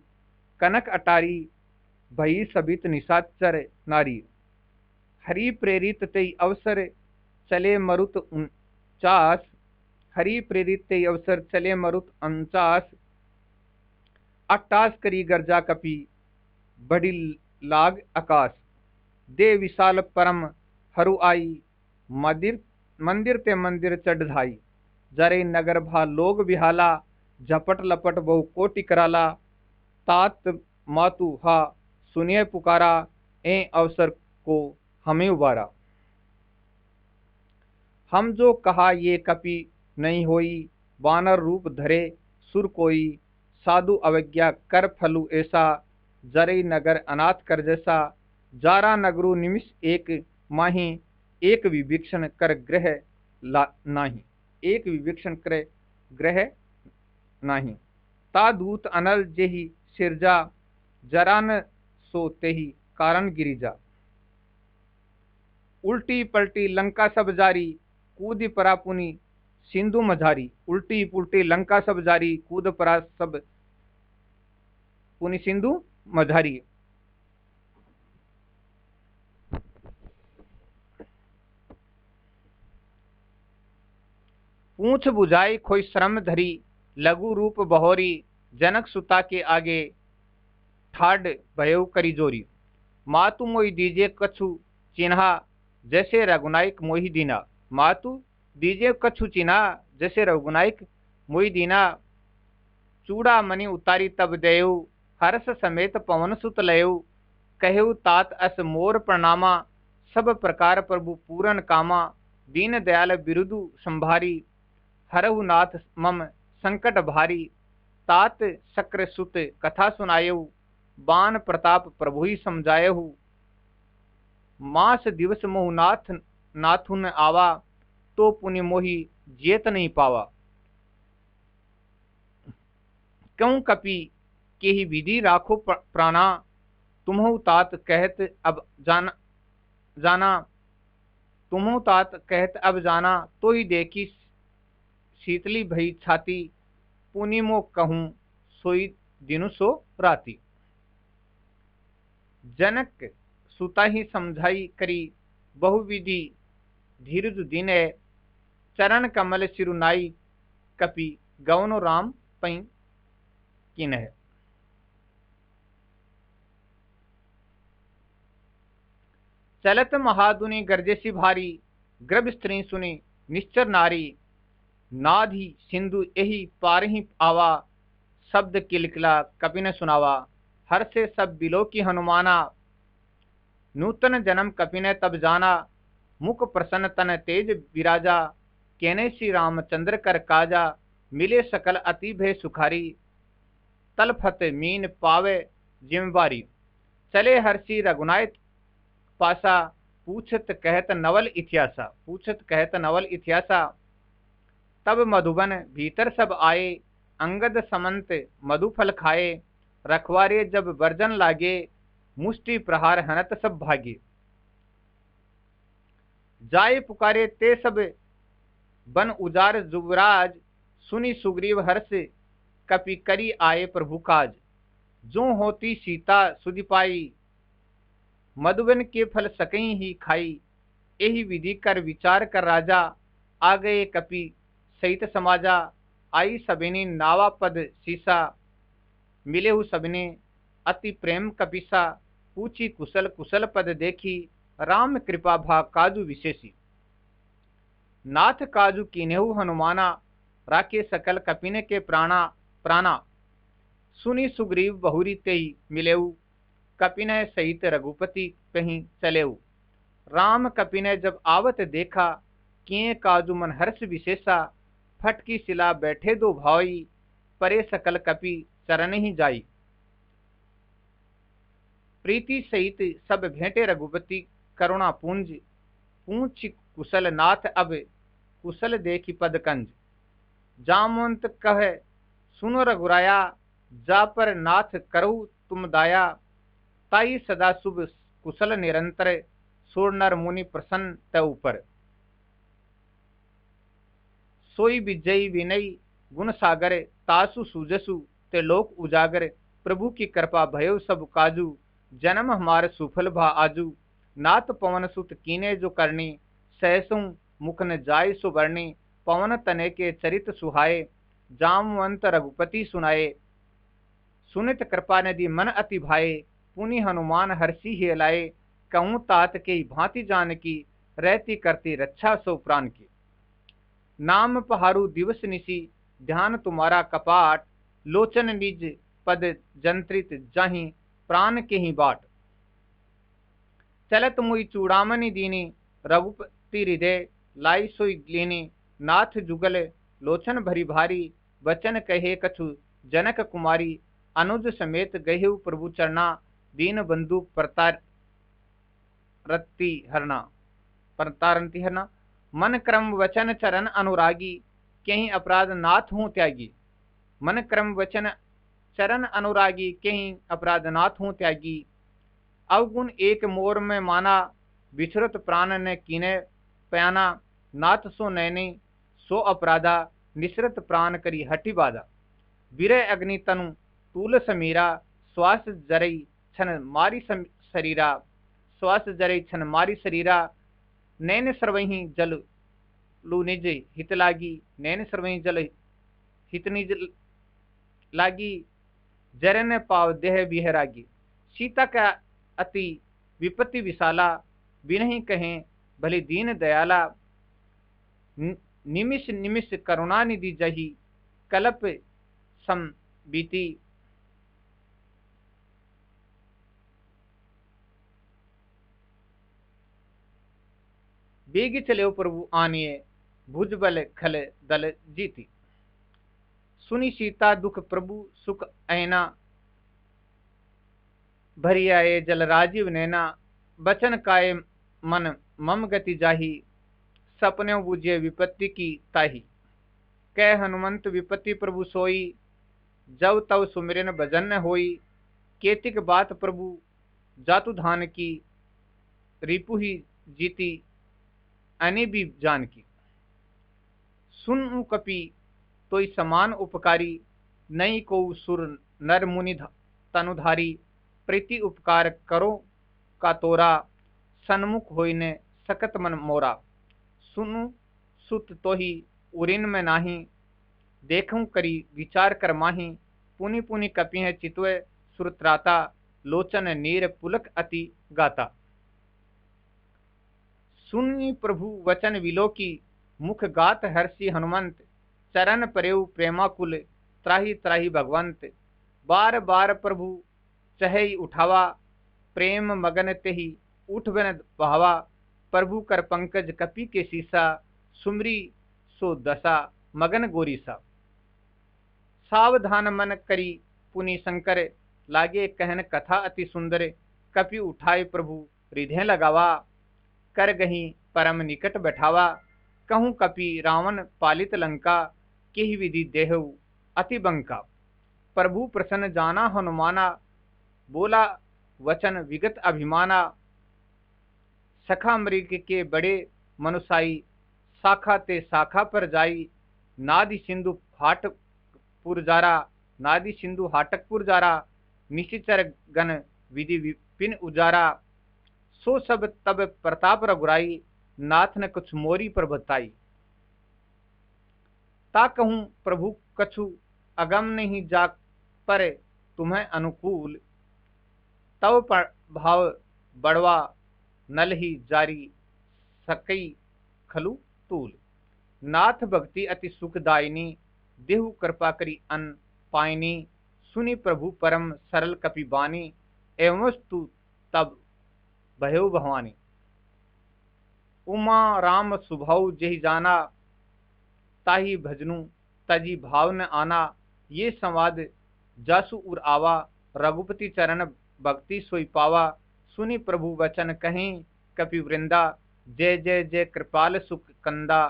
कनक अटारी। भई सबित निशाचर नारी, हरि प्रेरित तेई अवसर चले मरुत 49। हरि प्रेरित तेई अवसर चले मरुत 49। 88 करी गर्जा कपि बड़ी लाग आकाश। दे विशाल परम हरु आई, मंदिर मंदिर ते मंदिर चढ़ाई। जरे नगर भा लोग बिहाला, झपट लपट बहु कोटि कराला। तात मातु हा सुनिए पुकारा, ए अवसर को हमें उबारा। हम जो कहा ये कपि नहीं होई, वानर रूप धरे सुर कोई। साधु अवज्ञा कर फलु ऐसा, जरे नगर अनाथ कर जैसा। जारा नगरु निमिष एक माही, एक विभीषण कर ग्रह नाही। एक विभीषण कर ग्रह नाही। ता दूत अनल जेहि सिरजा, जरा न सो तेहि कारण गिरिजा। उल्टी पलटी लंका सब जारी, कूद परा पुनि सिंधु मझारी। उल्टी पुल्टी लंका सब जारी, कूद परा सब पुनि सिंधु मझारी। पूछ बुझाई खोई श्रम धरी, लघु रूप बहोरी। जनक सुता के आगे ठाड भयो करी जोरी। मातु मोहि दीजे कछु चिन्हा, जैसे रघुनायक मोहि दीना। मातु दीजे कछु चिन्हा, जैसे रघुनायक मोहि दीना। चूड़ा मणि उतारी तब देऊ, हर्ष समेत पवन सुत लयऊ। कहऊ तात अस मोर प्रणामा, सब प्रकार प्रभु पूरन कामा। दीन दयाल बिरुदु संभारी, हरहु नाथ मम संकट भारी। तात शक्र सुत कथा सुनायऊ, बान प्रताप प्रभु ही समझायहु। मास दिवस मोहु नाथ नाथुन आवा, तो पुनि मोहि जेत नहीं पावा। क्यों कपि के ही विधि राखो प्राणा, तुम्हु तात कहत अब जाना। तुम्हु तात कहत अब जाना, तो ही देखी शीतली भई छाती। पुनि मो कहूँ सोई दिनु सो राती। जनक सुता ही समझाई करी बहुविधि, धीरज दिने चरण कमल सिरुनाई। कपि गौन राम पई किन्ह। चलत महादुनि गर्जेसी भारी, गर्भ स्त्री सुनी निश्चर नारी। नाधि सिंधु यही पार ही आवा, शब्द किलकिला कपि न सुनावा। हर से सब बिलो की हनुमाना, नूतन जन्म कपि ने तब जाना। मुख प्रसन्न तन तेज विराजा, केने श्री रामचंद्र कर काजा। मिले सकल अति भय सुखारी, तलफत मीन पावे जिम्मेवारी। चले हर्षि रघुनायक पासा, पूछत कहत नवल इतिहासा। पूछत कहत नवल इतिहासा। तब मधुबन भीतर सब आए, अंगद समंत मधुफल खाए। रखवारे जब वर्जन लागे, मुष्टि प्रहार हनत सब भागे। जाए पुकारे ते सब बन उजार जुबराज, सुनी सुग्रीव हर्ष कपि करी आए प्रभु काज। जो होती सीता सुधि पाई, मधुबन के फल सकई ही खाई। यही विधि कर विचार कर राजा, आ गए कपि सहित समाजा। आई सबिनी नावा पद सीसा, मिले हु सबिने अति प्रेम कपिसा। पूछी कुशल कुशल पद देखी, राम कृपा भा काजु विशेषी। नाथ काजु कीन्हु हनुमाना, राखे सकल कपिने के प्राणा प्राणा। सुनी सुग्रीव बहुरी तेई मिलेऊ, कपिने सहित रघुपति कहीं चलेऊ। राम कपिने जब आवत देखा, किए काजू मन हर्ष विशेषा, फटकी सिला बैठे दो भाई, परे सकल कपि चरण ही जाई। प्रीति सहित सब भेंटे रघुपति, करुणा पुंज पूछ कुशल नाथ, अब कुशल देखी पद कंज। जामवंत कह सुनो रघुराया, जा पर नाथ करहु तुम दाया। ताई सदा शुभ कुशल निरंतर, सुर नर मुनि प्रसन्न ते ऊपर। सोई विजयी विनयी गुण सागर, तासु सुजसु ते लोक उजागर। प्रभु की कृपा भयो सब काजू, जन्म हमार सुफल भा आजू। नाथ पवन सुत कीने जो करनी, सहसु मुख न जाय सो बरनी। पवन तने के चरित सुहाए, जामवंत रघुपति सुनाए। सुनित कृपा निधि मन अति भाए, पुनि हनुमान हर्षि हेलाए। कहूँ तात के भांति जान की, रहती करती रक्षा सो प्राण की। नाम पहारु दिवस निशी, ध्यान तुम्हारा कपाट। लोचन निज पद जंत्रित, जाहि प्राण के ही बाट। चलत मुई चूड़ामणि दीनी, रघुपति हृदय लाई सोई लीनी। नाथ जुगल लोचन भरी भारी, वचन कहे कछु जनक कुमारी। अनुज समेत गहेउ प्रभु चरना, दीन बंधु परतारंती हरना। मन क्रम वचन चरण अनुरागी, कहीं अपराध नाथ हूँ त्यागी। मन क्रम वचन चरण अनुरागी, कहीं अपराध नाथ हूँ त्यागी। अवगुण एक मोर में माना, बिछरत प्राण ने कीने पयाना। नाथ सो नैनी सो अपराधा, निसरत प्राण करी हटि बाधा। विरय अग्नि तनु तूल समीरा, श्वास जरई छन मारी शरीरा। श्वास जरई छन मारी शरीरा। नैन सर्वहि जल लू निज हित लागी, नैन सर्वहि जल हित निज लागी। जरन पाव देह विहरागी। सीता का अति विपत्ति विशाला, बिनहि कहें भले दीन दयाला। निमिष निमिष करुणा निधि जही, कल्प सम बीती। बेग चले प्रभु आनिए, भुज बल खल दल जीती। सुनी सीता दुख प्रभु सुख ऐना, भरी आए जल राजीव नैना। बचन काय मन मम गति जाही, सपने बुझे विपत्ति की ताही। कह हनुमंत विपत्ति प्रभु सोई, जब तब सुमिरन भजन न होई। केतिक बात प्रभु जातु धान की, रिपु ही जीती अने भी जान की। सुन कपि तोई समान उपकारी, नहीं को सुर नर मुनि तनुधारी। प्रीति उपकार करो का तोरा, सन्मुख होइने सकत मन मोरा। सुनु सुत तोही उरिन में नाही, देखूं करी विचार कर माही। पुनि पुनि कपि है चितवे सुरत्राता, लोचन नीर पुलक अति गाता। सुनी प्रभु वचन विलोकी, मुख गात हर्षि हनुमंत। चरण परेउ प्रेमाकुल, त्राहि त्राहि भगवंत। बार बार प्रभु चहई उठावा, प्रेम मगन तेहि उठ बन बहावा। प्रभु कर पंकज कपि के सीसा, सुमरी सो दशा मगन गोरीसा। सावधान मन करी पुनि शंकर, लागे कहन कथा अति सुंदर। कपि उठाए प्रभु हृदय लगावा, कर गही परम निकट बैठावा। कहूँ कपि रावण पालित लंका, केहि विधि देहु अति बंका। प्रभु प्रसन्न जाना हनुमाना, बोला वचन विगत अभिमाना। सखा मृग के बड़े मनुसाई, शाखा ते शाखा पर जाई। नादि सिंधु हाटपुर जारा, नादि सिंधु हाटकपुर जारा। निशिचर गण विधि विपिन उजारा। सो सब तब प्रताप रघुराई, नाथ ने कुछ मोरी पर बताई। ता कहूँ प्रभु कछु अगम नहीं जा पर, तुम्हें अनुकूल। तव भाव बड़वा नल ही जारी, सकई खलु तूल। नाथ भक्ति अति सुखदायिनी, देहु कृपा करी अन पायनी। सुनी प्रभु परम सरल कपि बानी, एवं तु तब भयो भवानी। उमा राम सुभाऊ जेहि जाना, ताही भजनु तजी भाव न आना। ये संवाद जासु उर आवा, रघुपति चरण भक्ति सोई पावा। सुनि प्रभु वचन कहीं कपि वृंदा, जय जय जय कृपाल सुख कंदा।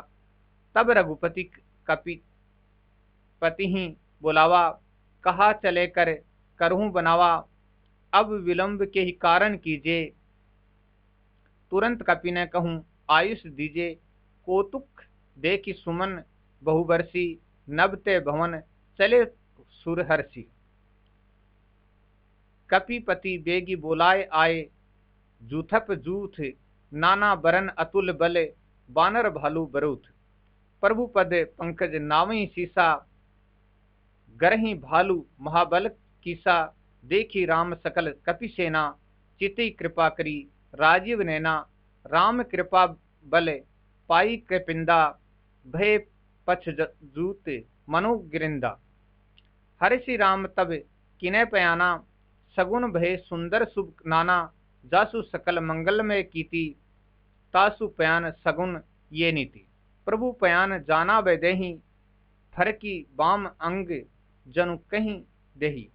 तब रघुपति कपि पति ही बुलावा, कहा चले कर करहूं बनावा। अब विलंब के ही कारण कीजिए, तुरंत कपि ने कहूं आयुष दीजिए। कौतुक देखि सुमन बहुबरसी, नभ ते भवन चले सुरहर्षि। कपिपति बेगी बोलाए आए, जूथप जूथ नाना बरन अतुल बल। बानर भालू बरूथ, प्रभु पद पंकज नावई सीसा। गरही भालू महाबल कीसा, देखी राम सकल कपि सेना। चिति कृपा करी राजीव नैना, राम कृपा बल पाई कृपिंदा। भय पछ जूत मनु गिरिंदा। हर्षि राम तब किने पयाना, सगुन भय सुंदर शुभ नाना। जासु सकल मंगलमय कीति, तासु पयान सगुन ये नीति। प्रभु पयान जाना वैदेही, फरकी बाम अंग जनु कहीं देही।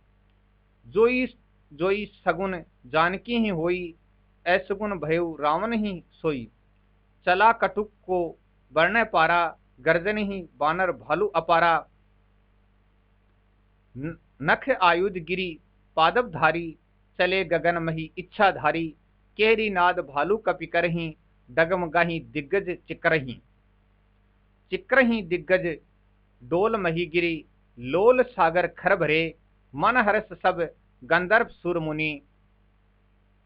जोई जोई सगुन जानकी ही होई, ऐसगुन भयउ रावण ही सोई। चला कटुक को बरने पारा, गर्जन ही बानर भालू अपारा। नख आयुध गिरी पादव धारी, चले गगन मही इच्छाधारी। केरी नाद भालू कपि करही, डगमगाही दिग्गज चिकरही। चिकरही दिग्गज डोल मही गिरी, लोल सागर खर भरे। मन हर्ष सब गंधर्व सुर मुनि,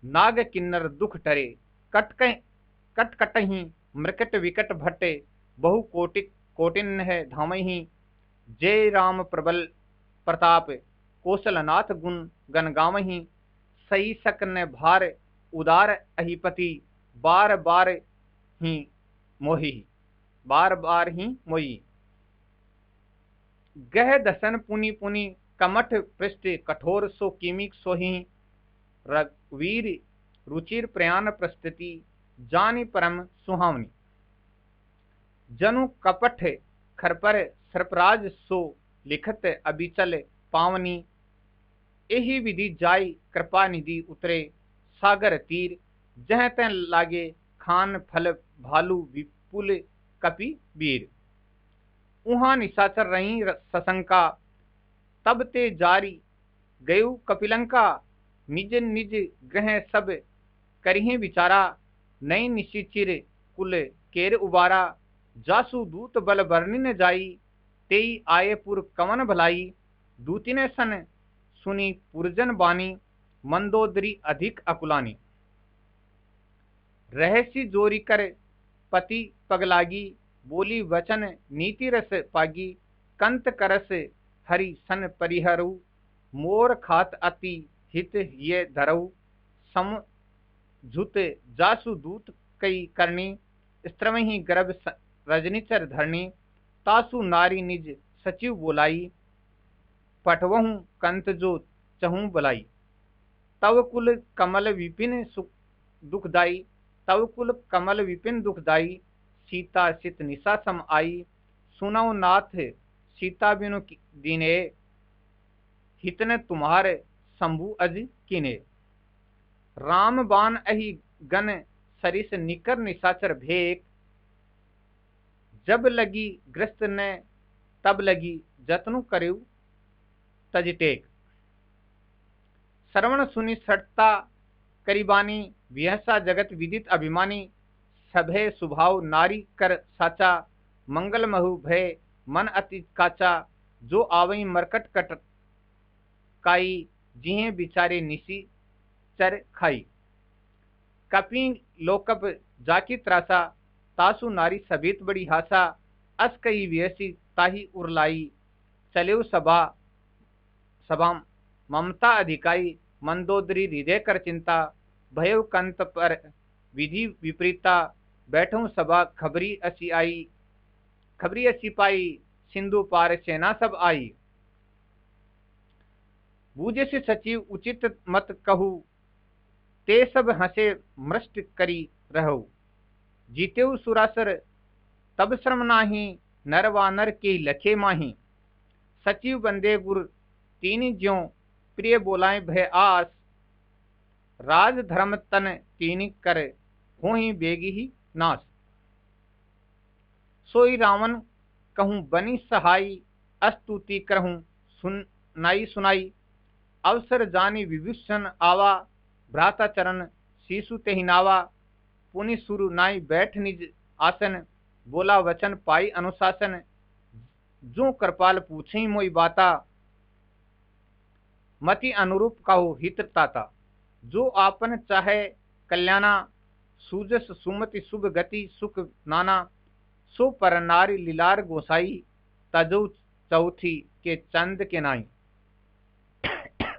नाग किन्नर दुख टरे। कट कटही मृकट विकट भट्टे, बहु कोटिक कोटिन है धामही। जय राम प्रबल प्रताप, कौशलनाथ गुण गण गावही। सही सकन भार उदार अहिपति, बार बार ही मोहि, बार बार ही मोई। गह दसन पुनि पुनि कमठ पृष्ठ, कठोर सो कीमिक सोहि। रघुवीर रुचिर प्रयाण प्रस्तुति, जानी परम सुहावनी। जनु कपट खरपर सर्पराज सो, लिखत अबिचल पावनी। एहि विधि जाई कृपा निधि उतरे, सागर तीर। जह तह लागे खान फल भालू विपुल कपि वीर। उहाँ निशाचर रही सशंका, तब ते जारी गयु कपिलंका। निज निज ग्रह सब करिहे विचारा, नई निशिचिर कुल केर उबारा। जासु दूत बल बरनी न जाई, तेई आये पुर कवन भलाई। दूतिने सन सुनी पुरजन बानी, मंदोदरी अधिक अकुलानी। रहसी जोरी कर पति पगलागी, बोली वचन नीति रस पागी। कंत करस हरि सन परिहरऊ, मोर खात अति हित ये धरऊ। समझुत जासु दूत कई करनी, स्त्रमहि गर्भ रजनीचर धरनी। तासु नारी निज सचिव बोलाई, पठवहु कंत जो चहु बलाई। तव कुल कमल विपिन दुखदाई, तव कुल कमल विपिन दुखदाई। सीता सित निशा सम आई, सुनौ नाथ सीता बिनु दीने। हितन तुम्हारे शंभु अज किने। राम बाण अहि गन सरिस निकर निशाचर भेक। जब लगी ग्रस्त ने तब लगी जतनु करेउ तजटेक। श्रवण सुनि सटता करीबानी, विहसा जगत विदित अभिमानी। सभय सुभाव नारी कर साचा, मंगल महु भय मन अति काचा। जो आवई मरकट कट काई, जिहे बिचारे निसी चर खाई। कपि लोकप जाकी त्रासा, तासु नारी सभेत बड़ी हासा। अस कही व्यसी ताही उरलाई, चलेउ सभा सभा ममता अधिकाई। मंदोदरी हृदय कर चिंता, भयउ कंत पर विधि विपरीता। बैठो सभा खबरी असी आई, खबरी असी पाई। सिंधु पार सेना सब आई। बूझे से सचिव उचित मत कहू, ते सब हंसे मृष्ट करी रहु। जीतेऊ सुरासर तब श्रम नाही, नर वानर के लखे माही। सचिव बंदे गुर तीन ज्यों, प्रिय बोलाए भय आस। राज धर्म तन तीन कर, हो ही बेगी ही नाश। सोई रावण कहूँ बनी सहाई, अस्तुति करहूँ सुनाई सुनाई। अवसर जानी विभीषण आवा, भ्राता चरण शीशु तेहि नावा। पुनि सुरु नाई बैठ निज आसन, बोला वचन पाई अनुशासन। जो कृपाल पूछी मोई बाता, मति अनुरूप कहो हित ताता। जो आपन चाहे कल्याणा, सूजस सुमति शुभ गति सुख नाना। सो पर नारी लीलार गोसाई, तजो चौथी के चंद के नाई।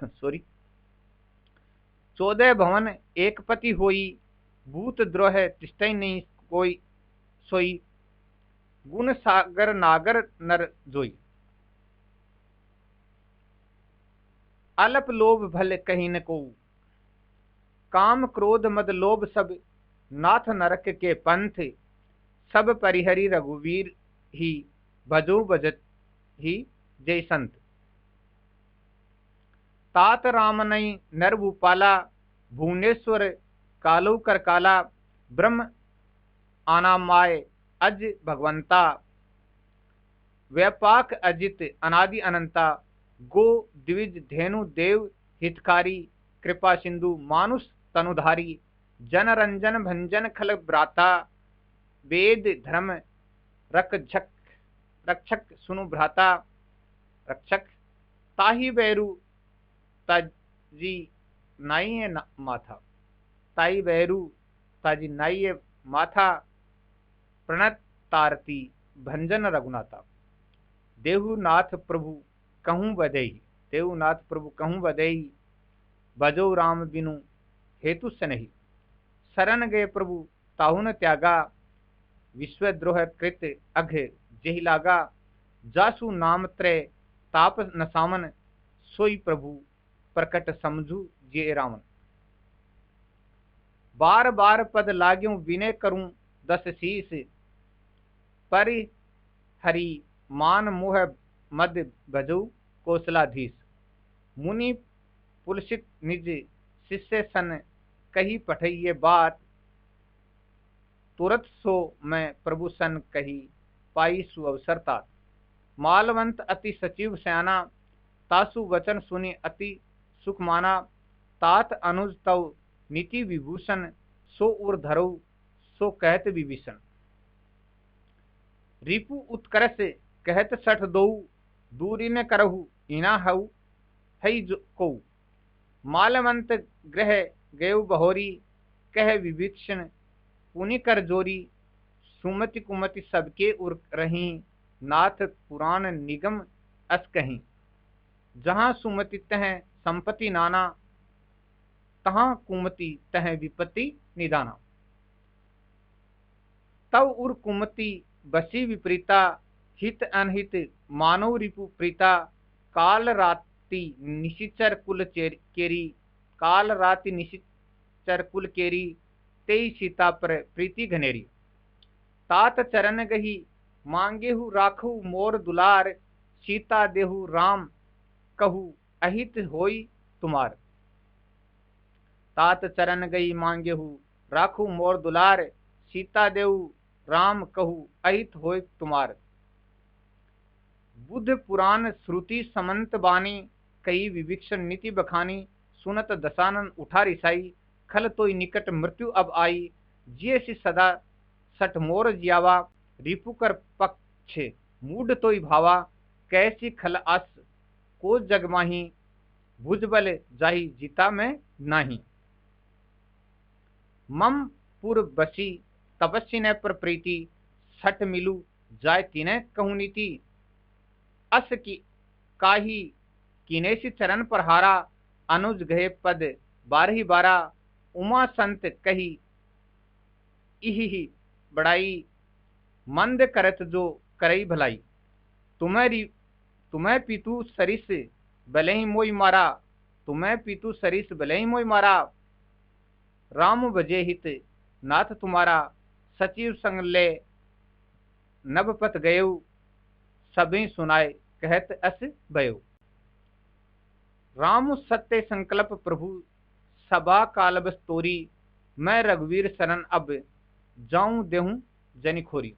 सॉरी। 14 भवन एक पति होई, भूत द्रोह तिष्ठै नहीं कोई सोई। गुण सागर नागर नर जोई, अल्प लोभ भले कहीं न को। काम क्रोध मद लोभ सब, नाथ नरक के पंथ। सब परिहरी रघुवीर ही, भजो भजत ही जय संत। तात राम नई नर भूपाला, भुवनेश्वर कालो कर काला। ब्रह्म आना माय अज भगवंता, व्यापाक अजित अनादि अनंता। गो द्विज धेनु देव हितकारी, कृपा सिंधु मानुष तनुधारी। जन रंजन भंजन खल भ्राता, वेद धर्म रक्षक रक्षक सुनु भ्राता रक्षक। ताही बैरु ताजी नाई माथा, ताई बैरु ताजी नाई माथा। प्रणत तारती भंजन रघुनाथा। देहुनाथ प्रभु कहूँ बधई, देहुनाथ प्रभु कहूँ बधई। भजो राम बिनु हेतु सनहि, शरण गए प्रभु ताहु न त्यागा। विश्वद्रोह कृत अघ जेहि लागा, जासु नाम त्रय ताप न सामन। सोई प्रभु प्रकट समझू जे रावण। बार बार पद लाग्यूं विनय करूं दस शीस। परि हरि मान मोह मद भजऊ कौशलाधीश। मुनि पुलसित निज शिष्य सन, कही पठई ये बात। तुरत सो मैं प्रभु सन कही, पाई सुअवसर तात। मालवंत अति सचिव सयाना, तासु वचन सुनि अति सुख माना। तात अनुज तव नीति विभूषण, सो उर धरऊ सो कहत विभीषण। रिपु उत्कर्ष कहत सठ दोऊ, दूरी न करहु इना हऊ हई को। मालवंत ग्रह गयु बहोरी, कह विभीषण पुनि कर जोरी। सुमति कुमति सबके उर रही, नाथ पुराण निगम अस कहीं। जहाँ सुमति तह संपत्ति नाना, तहाँ कुमति तह विपत्ति निदाना। तव उर कुमति बसी विपरीता, हित अनहित मानव रिपु प्रीता। काल राति निशिचर कुल केरी, काल राति निशिचर कुल केरी। तेई सीता पर प्रीति घनेरी। तात चरण गही मांगेहु राखु मोर दुलार। सीता देहु राम कहू अहित होई तुमार। तात चरण गई मांगेहु राखू मोर दुलार। सीता देहु राम कहू अहित होय तुमार। बुद्ध पुराण श्रुति समंत बानी, कई विभीषण नीति बखानी। सुनत दशानन उठा रिसाई, खल तोई निकट मृत्यु अब आई। जिय सि सदा सठ मोर जियावा, रिपु कर पक्ष मूड तोई भावा। कैसी खल आस को जग माही, भुजबल जाहि जीता में नाही। मम पुर बसी तपस्वी न पर प्रीति, सठ मिलू जाय तिने कहूँ नीति। अस की काही किनेसी चरण पर हारा, अनुज गए पद बारही बारा। उमा संत कही इहि बड़ाई, मंद करत जो करई भलाई। तुम्हें पितु सरिस भले ही मोई मारा, तुम्हें पितु सरिस भले ही मोई मारा। राम बजे हित नाथ तुम्हारा, सचिव संग ले नभपत गयऊ, सभी सुनाए कहत अस भयो। राम सत्य संकल्प प्रभु, सभा काल बस तोरी, मैं रघुवीर शरण अब जाऊं देहूं जनिखोरी।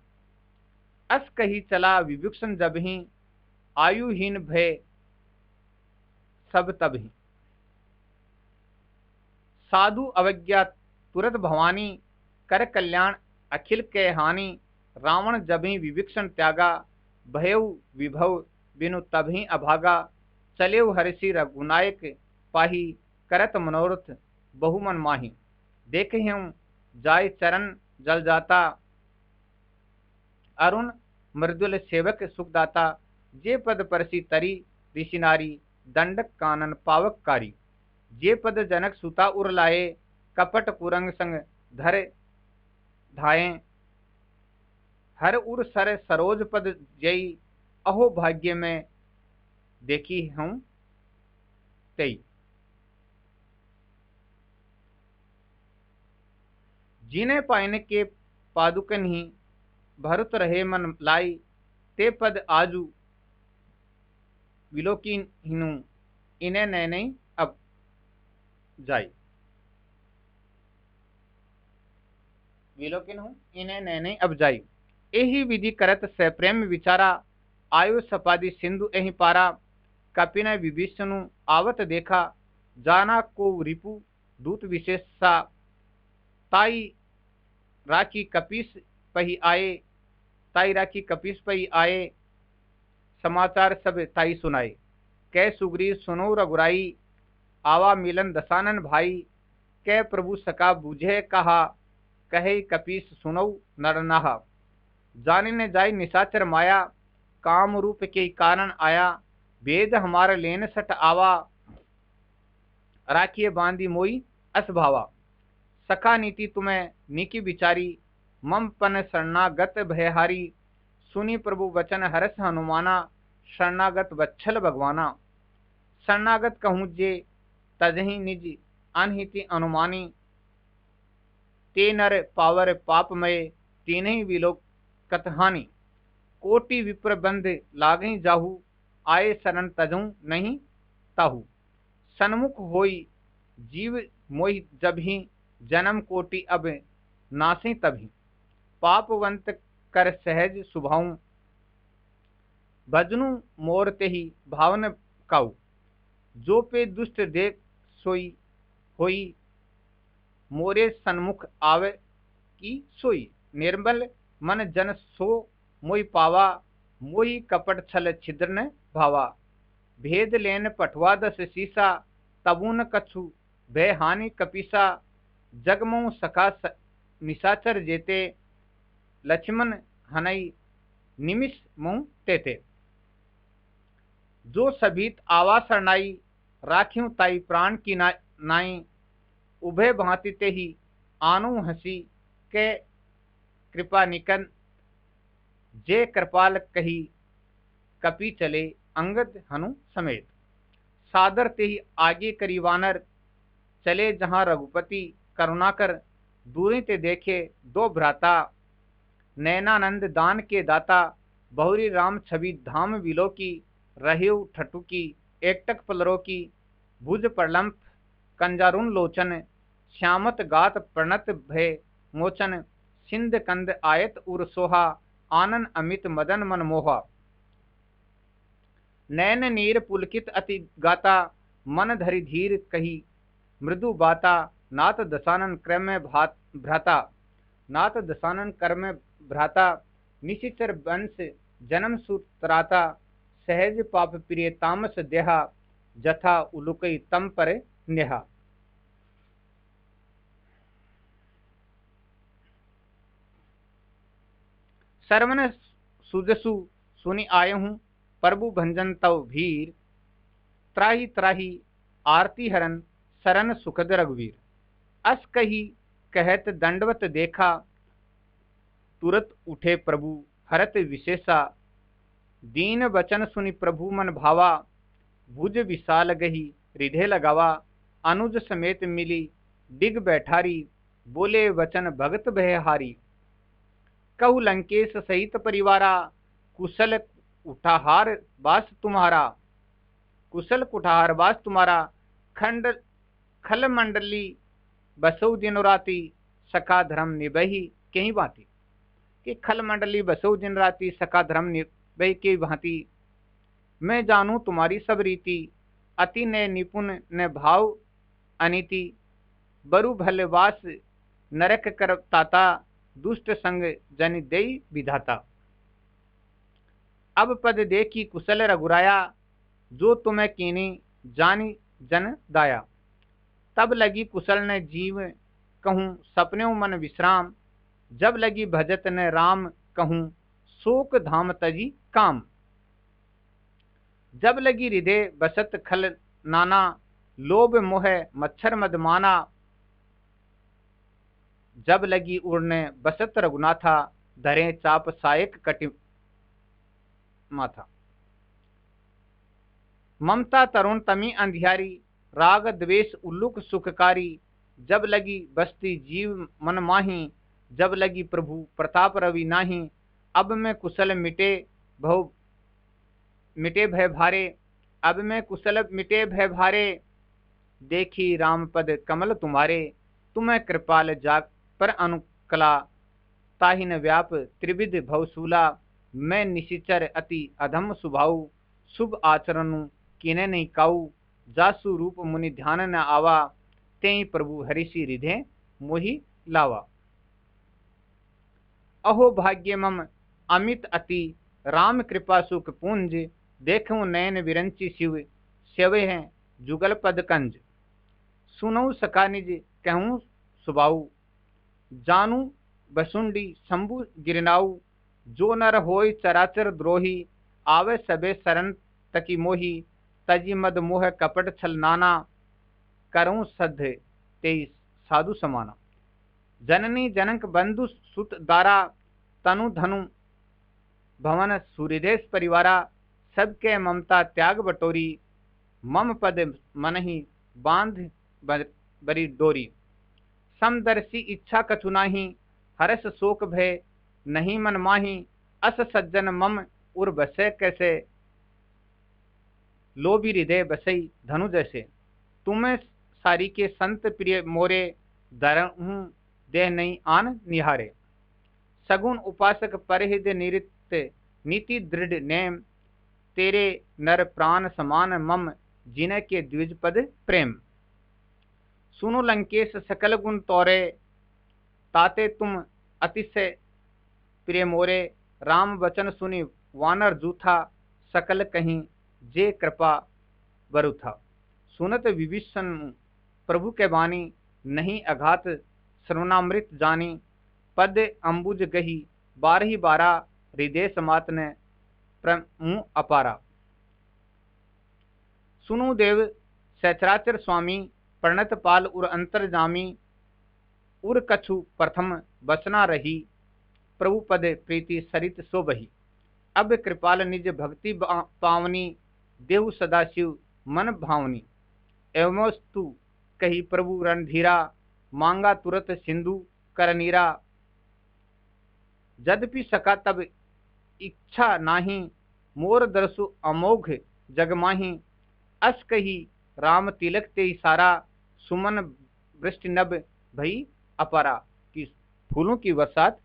अस कही चला विभीषण जब ही, आयुहीन भय सब तब ही। साधु अवज्ञा तुरत भवानी, कर कल्याण अखिल के हानि। रावण जब ही विभीषण त्यागा, भयउ विभव बिनु तभी अभागा। चलेउ हर्षि रघुनायक पाही, करत मनोरथ बहुमन माही। देखे हूँ जाय चरण जल जाता, अरुण मृदुल सेवक सुखदाता। जे पद परसी तरी ऋषि नारी, दंडक कानन पावककारी। जे पद जनक सुता उर लाए, कपट कुरंग संग धर धाये। हर उर सर सरोज पद जई, अहो भाग्य में देखी हूं तई। जिने पायन के पादुकन ही, भरत रहे मन लाई। ते पद आजू विलोकी हिनु, इन्हें नैने अब जाई। विलोकिन हूँ इन्हें नैने अब जाई। एही विधि करत से प्रेम विचारा, आयु सपादि सिंधु एहि पारा। कपिन विभीषणु आवत देखा, जाना को रिपु दूत विशेषा। ताई राखी कपीस पही आए, ताई राखी कपीस पही आए। समाचार सब ताई सुनाए, कै सुग्रीव सुनो रघुराई। आवा मिलन दसानन भाई, कै प्रभु सका बुझे कहा। कहे कपीस सुनौ नर नहा, जाने न जाय निशाचर माया। काम रूप के कारण आया, वेद हमार लेन सट आवा। राखिए बांधी मोई अस भावा, सखा नीति तुम्हें नीकी विचारी। मम पन शरणागत भयहारी, सुनी प्रभु वचन हरस हनुमाना। शरणागत वत्सल भगवाना, शरणागत कहूँ जे तजहि निज अनहिति अनुमानी। ते नर पावर पापमय, तीनहि विलोक कतहानि। कोटि विप्र बंध लागहि जाहू, आए शरण तजहु नहीं ताहू। सन्मुख होई जीव मोहि जब ही, जन्म कोटि अब नासि तभी। पापवंत कर सहज सुभाऊ, भजनु मोर तेहि भावन काऊ। जो पे दुष्ट देख सोई होई, मोरे सन्मुख आवे की सोई। निर्मल मन जन सो मोहि पावा, मोहि कपट छल छिद्र न भावा। भेद लेन पठवा दस सीसा, तबु न कछु भय हानि कपीसा। जगमों सखा निशाचर जेते, लक्ष्मण हनई निमिष मुँह तेते। जो सभीत आवा सरनाई, राख्यूं ताई प्राण की नाई। उभय भांति ते ही आनु हसी, के कृपा निकन जे कृपाल कही। कपि चले अंगद हनु समेत, सादर ते ही आगे करी वानर। चले जहां रघुपति करुणाकर, दूरी ते देखे दो भ्राता। नैनानंद दान के दाता, बहुरी राम छवि धाम विलो की। रहिउ ठटु की एकटक पलरो की, भुज प्रलंप कंजारुन लोचन। श्यामत गात प्रणत भय मोचन, सिंध कंद आयत उर सोहा। आनन अमित मदन मन मोहा, नैन नीर पुलकित अति गाता। मन धरि धीर कही मृदु बाता। नाथ दसानन क्रम भ्राता, नाथ दसानन कर्म भ्राता। निशिचर वंश जन्म सूत्राता, सहज पाप प्रिय तामस देहा। जथा उलुकई तम पर नेहा। सरवन सुजसु सुनि आयहूँ, प्रभु भंजन तव भीर। त्राही त्राही आरती हरन, सरन सुखद रघुवीर। अस कही कहत दंडवत देखा, तुरत उठे प्रभु हरत विशेषा। दीन वचन सुनि प्रभु मन भावा, भुज विशाल गही हृदय लगावा। अनुज समेत मिली डिग बैठारी, बोले वचन भगत भयहारी। कहु लंकेश सहित परिवारा, कुशल उठाहार वास तुम्हारा, कुशल कुठार वास तुम्हारा। खंड खल मंडली बसौ दिन राति, सका धर्म निभहि कहीं भांति। कि खल मंडली बसौ दिन राति, सका धर्म निभहि के भांति। मैं जानू तुम्हारी सब रीति, अति ने निपुण न भाव अनिति। बरु भल वास नरक कर ताता, दुष्ट संग जन देई विधाता। अब पद देखी कुशल रघुराया, जो तुम्हें कीनी जानी जन दाया। तब लगी कुशल ने जीव कहूँ, सपने मन विश्राम। जब लगी भजत ने राम कहूँ, शोक धाम तजी काम। जब लगी हृदय बसत खल नाना, लोभ मोह मच्छर मदमाना। जब लगी उड़ने बसत रघुनाथा, धरे चाप सायक कटि माथा। ममता तरुण तमी अंधियारी, राग द्वेष उल्लुक सुखकारी। जब लगी बसती जीव मन माही, जब लगी प्रभु प्रताप रवि नाही। अब मैं कुशल मिटे भय भारे, अब मैं कुशल मिटे भय भारे। देखी राम पद कमल तुम्हारे, तुम्हें कृपाल जाग पर अनुकला। ताहिन व्याप त्रिविध भवसूला, मैं निशिचर अति अधम सुभाऊ। शुभ आचरण किने नहीं काऊ, जासु रूप मुनि ध्यान न आवा। तेई प्रभु हरिषि हृदय मोहि लावा। अहो भाग्य मम अमित अति, राम कृपा सुख पुंज। देखूं नयन विरंची शिव, सेवे हैं जुगल पद कंज। सुनऊ सका निज कहूँ सुबाऊ, जानू बसुंडी शंभु गिरनाऊ। जो नर होय चराचर द्रोही, आवे सबे शरण तकी मोही। तजी मद मोह कपट छल नाना, करूं सध तेई साधु समाना। जननी जनक बंधु सुत दारा, तनु धनु भवन सूर्यदेश परिवारा। सबके ममता त्याग बटोरी, मम पद मन ही बांध बरी डोरी। समदर्शी इच्छा कछु नाही, हर्ष शोक भय नहीं मन माही। अस सज्जन मम उर बसे कैसे, लोभी हृदय बसई धनु जैसे। तुम्हें सारी के संत प्रिय मोरे, दरहूं देह नहीं आन निहारे। सगुन उपासक परहिद निरित, नीति दृढ़ नेम। तेरे नर प्राण समान मम, जिन्ह के द्विज पद प्रेम। सुनो लंकेश सकल गुण तोरे, ताते तुम अतिशय प्रिय मोरे। राम वचन सुनी वानर जूथा, सकल कहीं जे कृपा बरु था। सुनत विभीषण प्रभु के बानी, नहीं अघात श्रवणामृत जानी। पद अंबुज गही बारही बारा, हृदय समात ने प्रमुह अपारा। सुनु देव सहचराचर स्वामी, प्रणत पाल उर अंतर्जामी। उर कछु प्रथम बचना रही, प्रभु पद प्रीति सरित सो बही। अब कृपाल निज भक्ति पावनी, देहु सदाशिव मन भावनी। एवमस्तु कही प्रभु रणधीरा, मांगा तुरत सिंधु कर नीरा। यद्यपि सका तब इच्छा नाही, मोर दरसु अमोघ जगमाही। अस कही राम तिलक ते सारा, सुमन वृष्टि नभ भई अपारा। कि फूलों की बरसात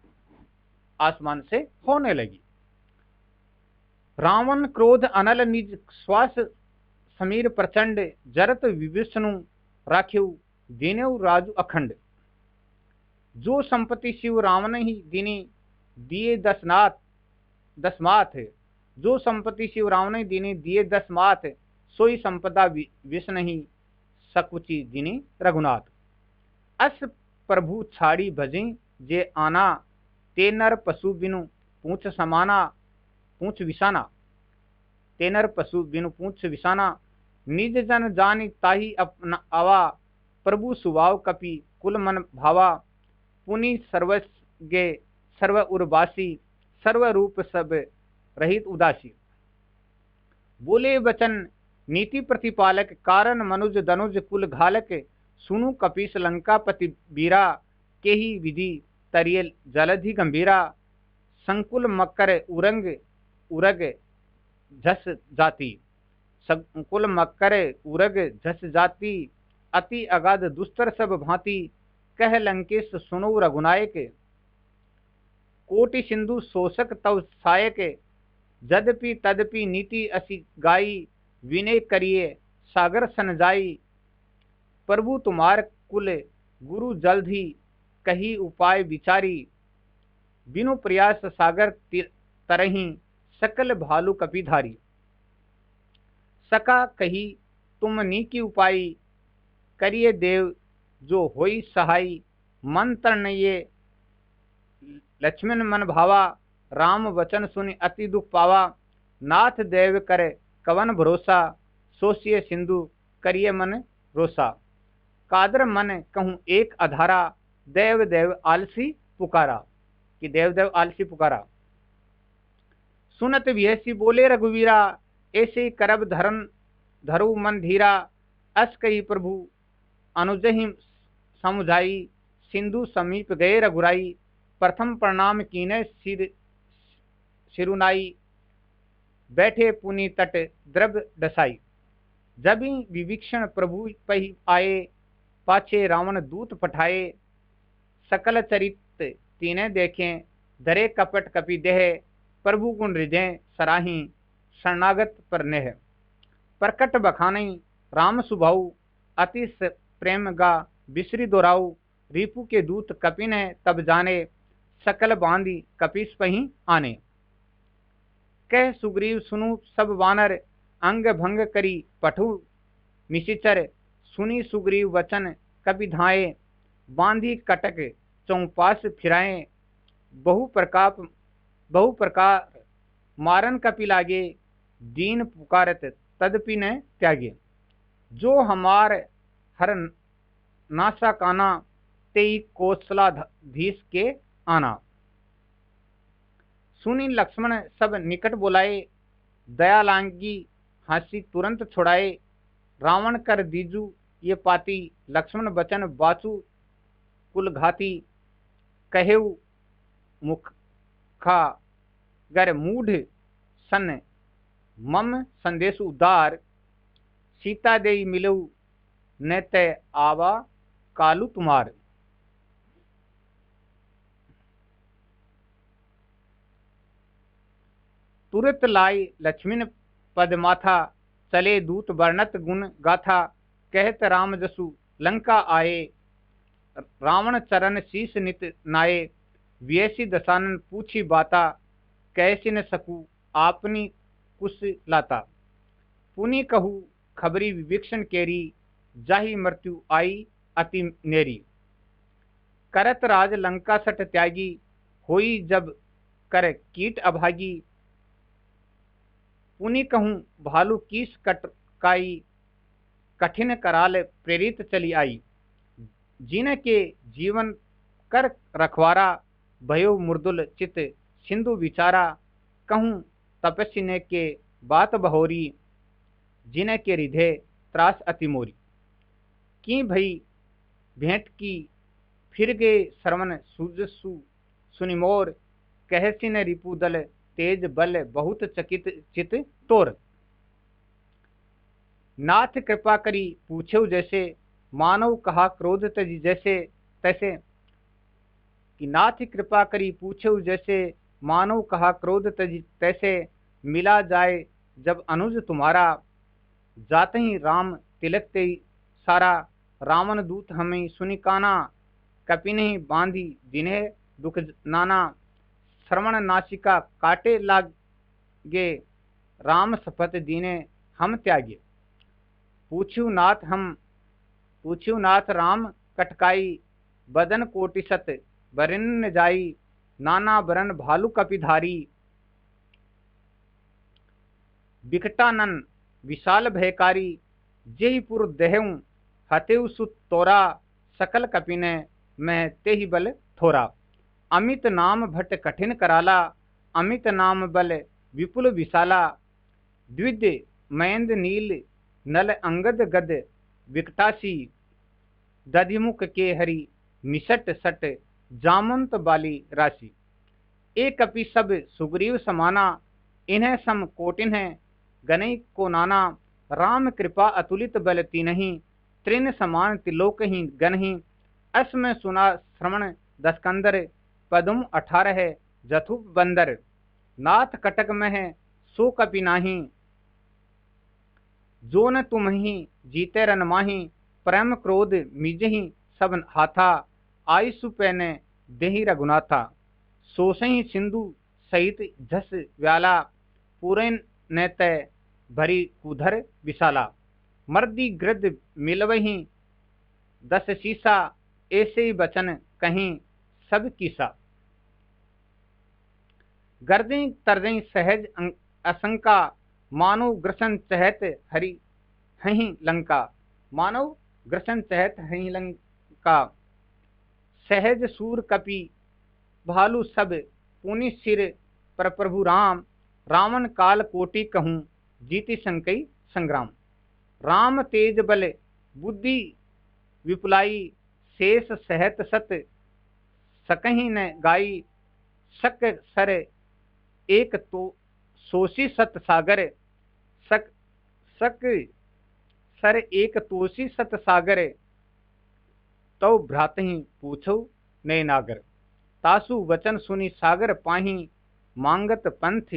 आसमान से होने लगी। रावण क्रोध अनल निज श्वास समीर प्रचंड। जरत विभीषणु राख्यु दीनेउ राजु अखंड। जो संपत्ति शिव रावण ही दीनी, दिए दसमात। जो संपत्ति शिव रावण ही दीनी, दिए दसमात। सोई संपदा विष्णु ही सकुची दीनी रघुनाथ। अस प्रभु छाड़ी भजें जे आना, ते नर पशु बिनु पूछ समाना। पूछ विसाना, ते नर पशु बिनु पूछ विसाना। निज जन जानी ताही अपना आवा, प्रभु सुभाव कपि कुल मन भावा। पुनि सर्वज्ञ सर्व उर्वासी, सर्व रूप सब रहित उदासी। बोले वचन नीति प्रतिपालक, कारण मनुज दनुज कुल घालक। सुनु कपीस लंकापति बीरा, के ही विधि तरियल जलधि गंभीरा। संकुल मकर उरंग उरग झस जाति, संकुल मकर उरग झस जाति, अति अगाध दुस्तर सब भांति, कह लंकेश सुनो रघुनायक, कोटि सिंधु शोषक तव सायक, जदपि तदपि नीति असी गाई, विनय करिए सागर सन जाई, प्रभु तुम्हार कुल गुरु जल्दी, कही उपाय विचारी, बिनु प्रयास सागर तरही, सकल भालू कपिधारी, सका कही तुम नीकी उपाई, करिए देव जो होई सहाई, मन तन ये लक्ष्मण मन भावा, राम वचन सुनि अति दुख पावा, नाथ देव करे कवन भरोसा, सोचिए सिंधु करिए मन रोसा, कादर मन कहूँ एक अधारा, देव देव आलसी पुकारा, कि देव देव आलसी पुकारा। सुनत विहसी बोले रघुवीरा, ऐसे करब धरन धरु मन धीरा, अस कही प्रभु अनुजहि समुझाई, सिंधु समीप गए रघुराई, प्रथम प्रणाम कीने सिरुनाई, बैठे पुनि तट द्रव डसाई, जबी विवीक्षण प्रभु पही आए, पाछे रावण दूत पठाए, सकल चरित तीने देखें, धरे कपट कपि देह, प्रभु गुण हृदय सराही, शरणागत पर नेह, प्रकट बखानी राम सुभाऊ, अति प्रेम गा बिसरी दोराऊ, रिपु के दूत कपि ने तब जाने, सकल बांधी कपिस पही आने, कह सुग्रीव सुनु सब वानर, अंग भंग करी पठु मिसिचर, सुनी सुग्रीव वचन कपि धाये, बांधी कटक चौपास फिराए, बहु प्रकार मारन कपि लागे, दीन पुकारत तदपि न त्यागे, जो हमार हर नासा काना, तेई कौशलाधीश के आना, सुनी लक्ष्मण सब निकट बुलाए, दया लांगी हंसी तुरंत छुड़ाए, रावण कर दीजू ये पाती, लक्ष्मण बचन बाचू कुल घाती, कहेऊ मुखा गर मूढ़ सन, मम संदेश उदार, सीता देई मिलऊ न तय आवा कालू तुम्हार। तुरत लाई लक्ष्मण पद माथा, चले दूत वर्णत गुण गाथा, कहत राम जसु लंका आए, रावण चरण शीस नित नाये, व्यसी दसानन पूछी बाता, कैसे न सकू आपनी कुश लाता, पुनि कहू खबरी विभीषण केरी, जाहि मृत्यु आई अति नेरी, करत राज लंका सट त्यागी, होई जब कर कीट अभागी, पुनि कहूँ भालू कीस कटकाई, कठिन कराल प्रेरित चली आई, जिन के जीवन कर रखवारा, भयो मुर्दुल चित सिंधु विचारा, कहूँ तपस्वी ने के बात बहोरी, जिन के हृदय त्रास अति मोरी, की भई भेंट की फिर गए श्रवण सुजसु सुनिमोर, कहसी न रिपु दल तेज बल, बहुत चकित चित तोर, नाथ कृपा करी पूछो जैसे, मानव कहा क्रोध तजी जैसे तैसे, कि नाथ कृपा करी पूछो जैसे, मानव कहा क्रोध तजी तैसे, मिला जाए जब अनुज तुम्हारा, जाते ही राम तिलक ते सारा, रावण दूत हमें सुनि काना, कपि नहीं बांधी जिन्हें दुख नाना, श्रवण नासिका काटे लागे, राम शपथ दीने हम त्यागे, पूछ्यू नाथ राम कटकाई, बदन कोटिशत बरिन जाई, नाना बरन भालू कपिधारी, बिकटानन विशाल भयकारी, जेहिपुर देहऊ हतेउ सुत तोरा, सकल कपिने मैं तेहि बल थोरा, अमित नाम भट्ट कठिन कराला, अमित नाम बल विपुल विशाला, द्विज मयंद नील नल अंगद गद, विकटासी दधिमुख के हरि निसट सट, जामंत बाली राशि, एक कपि सब सुग्रीव समाना, इन्हें सम कोटिन है गनई को नाना। राम कृपा अतुलित बल तीनहि, तृण समान त्रिलोक ही गनहि। अस में सुना श्रवण दस्कंदर, पदुम 18 जथु बंदर। नाथ कटक में है सो कपि नाही, जो न तुम ही जीते रन माही। प्रेम क्रोध मिजहि सब हाथा, आयसु पैने देहि रघुनाथा। सोसहि सिंधु सहित झस व्याला, पूरे न तय भरी कुधर विशाला। मर्दी गृद मिलवहि 10 शीसा, ऐसे ही बचन कहीं सब कीसा। गर्दें तरदें सहज असंका, मानो ग्रसन चहत हरि हहीं लंका। मानो ग्रसन चहत हहीं लंका। सहज सूर कपि भालू सब, पुनि सिर पर प्रभु राम। रावण काल कोटि कहूँ, जीति संकई संग्राम। राम तेज बल बुद्धि विपुलाई, शेष सहत सत सकहीं न गाई। सक सर एक तो सोसी सत सागर, सक सक सर एक तोसी सत सागर। तो भ्रातहि पूछो नय नागर, तासु वचन सुनी सागर पाही। मांगत पंथ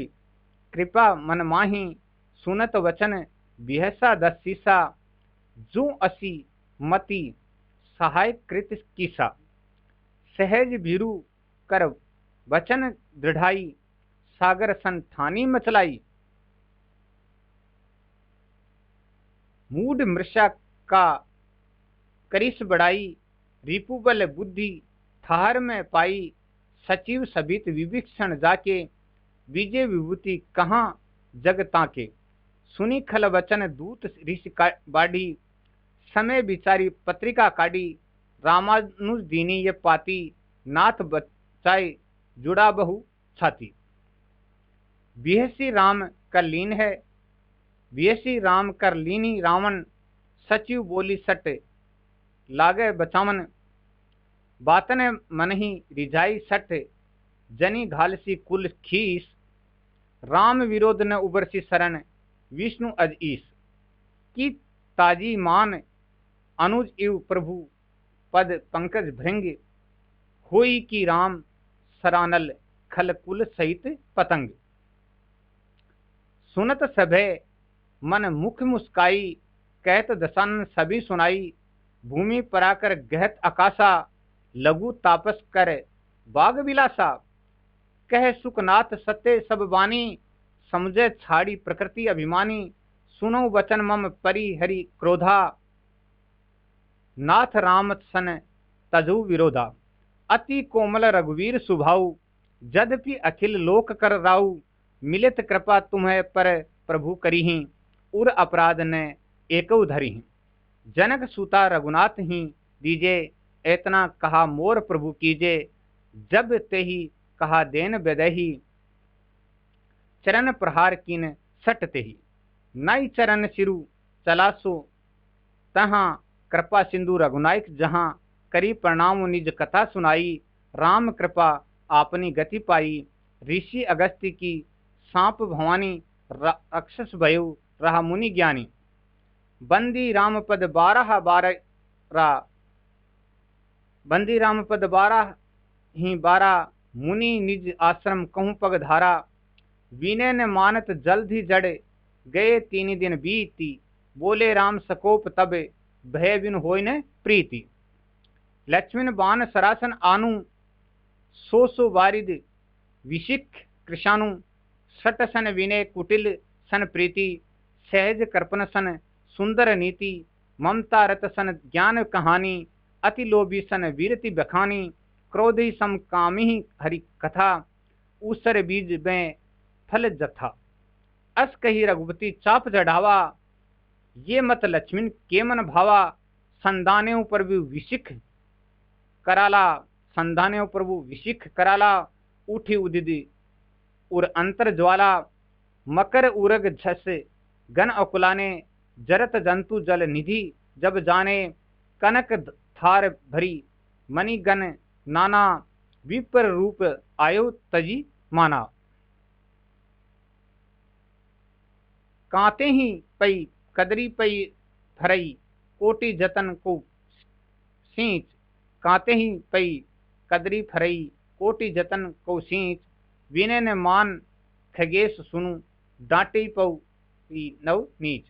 कृपा मन माही, सुनत वचन बिहसा 10 सीसा। जो असी मति सहाय कृत कीसा, सहज भीरु कर वचन दृढ़ाई। सागर सन ठानी मचलाई, मूढ़ मृषा का करिस बढ़ाई। रिपुबल बुद्धि ठहर में पाई, सचिव सबित विभीषण जाके। विजय विभूति कहाँ जग ताके, सुनी खल वचन दूत ऋषि बाढ़ी। समय विचारी पत्रिका काढ़ी, रामानुज दीनी ये पाती। नाथ बचाए जुड़ा बहु छाती। बिहसी राम कर लीन है, बिहसी राम कर लीनी रावण। सचिव बोली सट लागे बचावन, बातने मन ही रिझाई सट। जनी घालसी कुल खीस, राम विरोध न उबरसी शरण। विष्णु अज ईस की ताजी मान, अनुज इव प्रभु पद पंकज भृंग। होई की राम सरानल, खल कुल सहित पतंग। सुनत सभे मन मुख मुस्काई, कहत दशानन सभी सुनाई। भूमि पराकर गहत आकाशा, लघु तापस कर बाग विलासा। कह सुखनाथ सत्य सब बानी, समझे छाड़ी प्रकृति अभिमानी। सुनो वचन मम परि हरि क्रोधा, नाथ राम सन तजु विरोधा। अति कोमल रघुवीर सुभाऊ, यद्यपि अखिल लोक कर राऊ। मिलित कृपा तुम्हें पर प्रभु करीहि, उर अपराध ने एकौ धरिहि। जनक सुता रघुनाथ ही दीजे, एतना कहा मोर प्रभु कीजे। जब ते ही कहा देन बेदही, चरण प्रहार कीन सट तेहि। नई चरण सिरु चलासो, तहाँ कृपा सिंधु रघुनायक जहाँ। करी प्रणाम निज कथा सुनाई, राम कृपा आपनी गति पाई। ऋषि अगस्त्य की सांप भवानी, राक्षस भयो रहा मुनि ज्ञानी। बंदी राम पद 12 बंदी राम पद 12 मुनि निज आश्रम कहूँ पग धारा। विनय न मानत जल्द जड़, गए 3 दिन बीती। बोले राम सकोप तब, भय बिन होय न प्रीति। लक्ष्मण बाण सरासन आनु, सो वारिद विशिख कृषाणु। सट सन विनय कुटिल सन प्रीति, सहज कर्पण सन सुंदर नीति। ममता रत सन ज्ञान कहानी, अति लोभी सन वीरति बखानी। क्रोधी सम कामी हरि कथा, ऊसर बीज में फल जथा। अस कही रघुपति चाप चढ़ावा, ये मत लक्ष्मण के मन भावा। संदाने प्रभु विशिख कराला, संधाने प्रभु विशिख कराला। उठी उदिदि उर अंतर ज्वाला, मकर उरग झस गन अकुलाने। जरत जंतु जल निधि जब जाने, कनक थार भरी मणिगण नाना। विपर रूप आयो तजी माना। कांते ही पई कदरी पई फरई कोटि जतन को सींच। कांते ही पई कदरी फरई कोटि जतन को सींच। विनय ने मान खगेश सुनु डांटे पऊ नव नीच।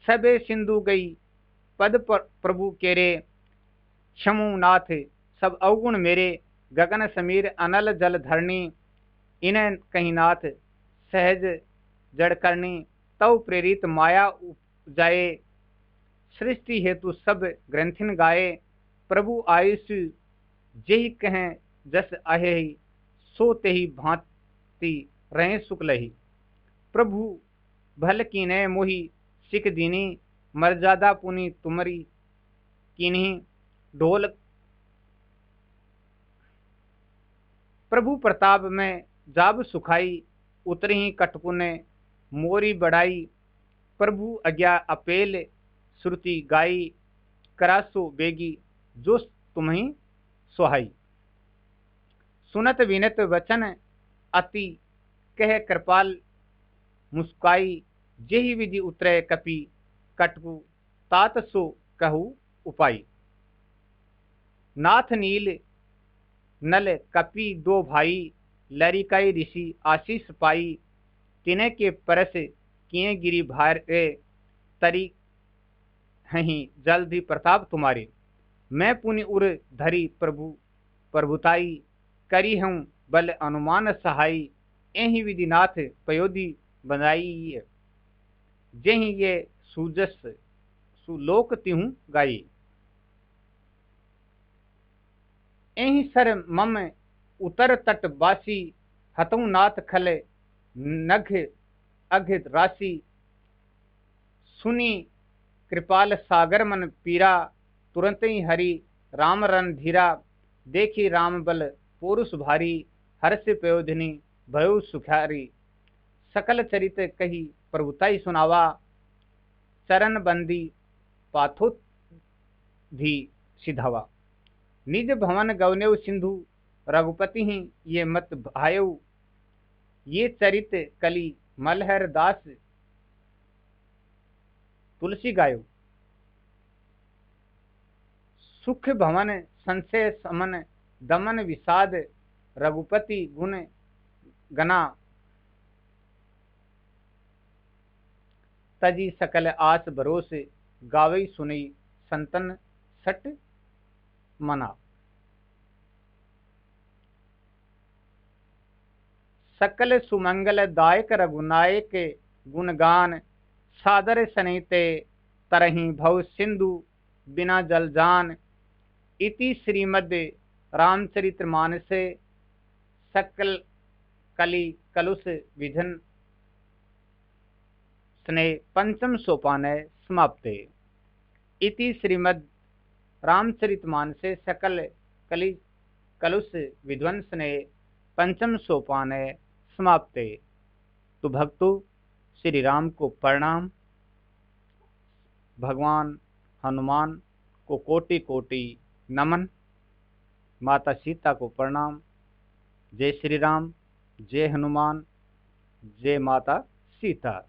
सबे सिंधु गई पद प्रभु केरे क्षमु नाथ सब अवगुण मेरे। गगन समीर अनल जल धरणी इन्हें कहीं नाथ सहज जड़ करनी। तव प्रेरित माया उपजाए सृष्टि हेतु सब ग्रंथिन गाए। प्रभु आयुष जेहि कहें जस आहे सो तेहि भांति रहे शुक्लहि। प्रभु भल कीने मोहि सिख दीनी मर्यादा पुनि तुमरी कीन्ही। ढोल प्रभु प्रताप में जाब सुखाई उतरही कटपुने मोरी बढ़ाई। प्रभु आज्ञा अपेल श्रुति गाई करासो बेगी जो तुम्हें सुहाई। सुनत विनत वचन अति कह कृपाल मुस्काई। जेहि विधि उतरे कपि कटकु तात सो कहु उपाई। नाथ नील नल कपि दो भाई लरिकाई ऋषि आशीष पाई। तिने के परस किए गिरी भारे तरी हहीं जल्दी प्रताप तुम्हारे। मैं पुनि उर धरी प्रभु प्रभुताई करी हूँ बल अनुमान सहाई। एहि विधिनाथ पयोधि बनाई जेहि ये सूजस सुलोक तिहु गाई। एहि सर मम उतर तट बासी हतु नाथ खल नघ अघ राशि। सुनी कृपाल सागर मन पीरा तुरंत ही हरि राम रन धीरा। देखी राम बल पुरुष भारी हर्ष पयोधिनी भयो सुखारी। सकल चरित कही प्रभुताई सुनावा चरण बंदी पाथो धी सिधावा। निज भवन गवनेव सिंधु रघुपति ही ये मत भायऊ। ये चरित कली मलहर दास तुलसी गायो। सुख भवन संशय समन दमन विषाद रघुपति गुण गना। तजी सकल आस भरोसे गावई सुनई संतन सट मना। सकल सुमंगल दायक रघुनायक गुणगान। सादर सनिते तरही भव सिंधु बिना जल जान। इति श्रीमद् रामचरितमानसे सकल कली कलुष विधन स्नेह पंचम सोपाने समाप्ते। इति श्रीमद् रामचरितमानसे सकल कली कलुष विध्वंसने पंचम सोपाने समाप्ते। तो भक्तों, श्री राम को प्रणाम, भगवान हनुमान को कोटि कोटि नमन, माता सीता को प्रणाम। जय श्री राम, जय हनुमान, जय माता सीता।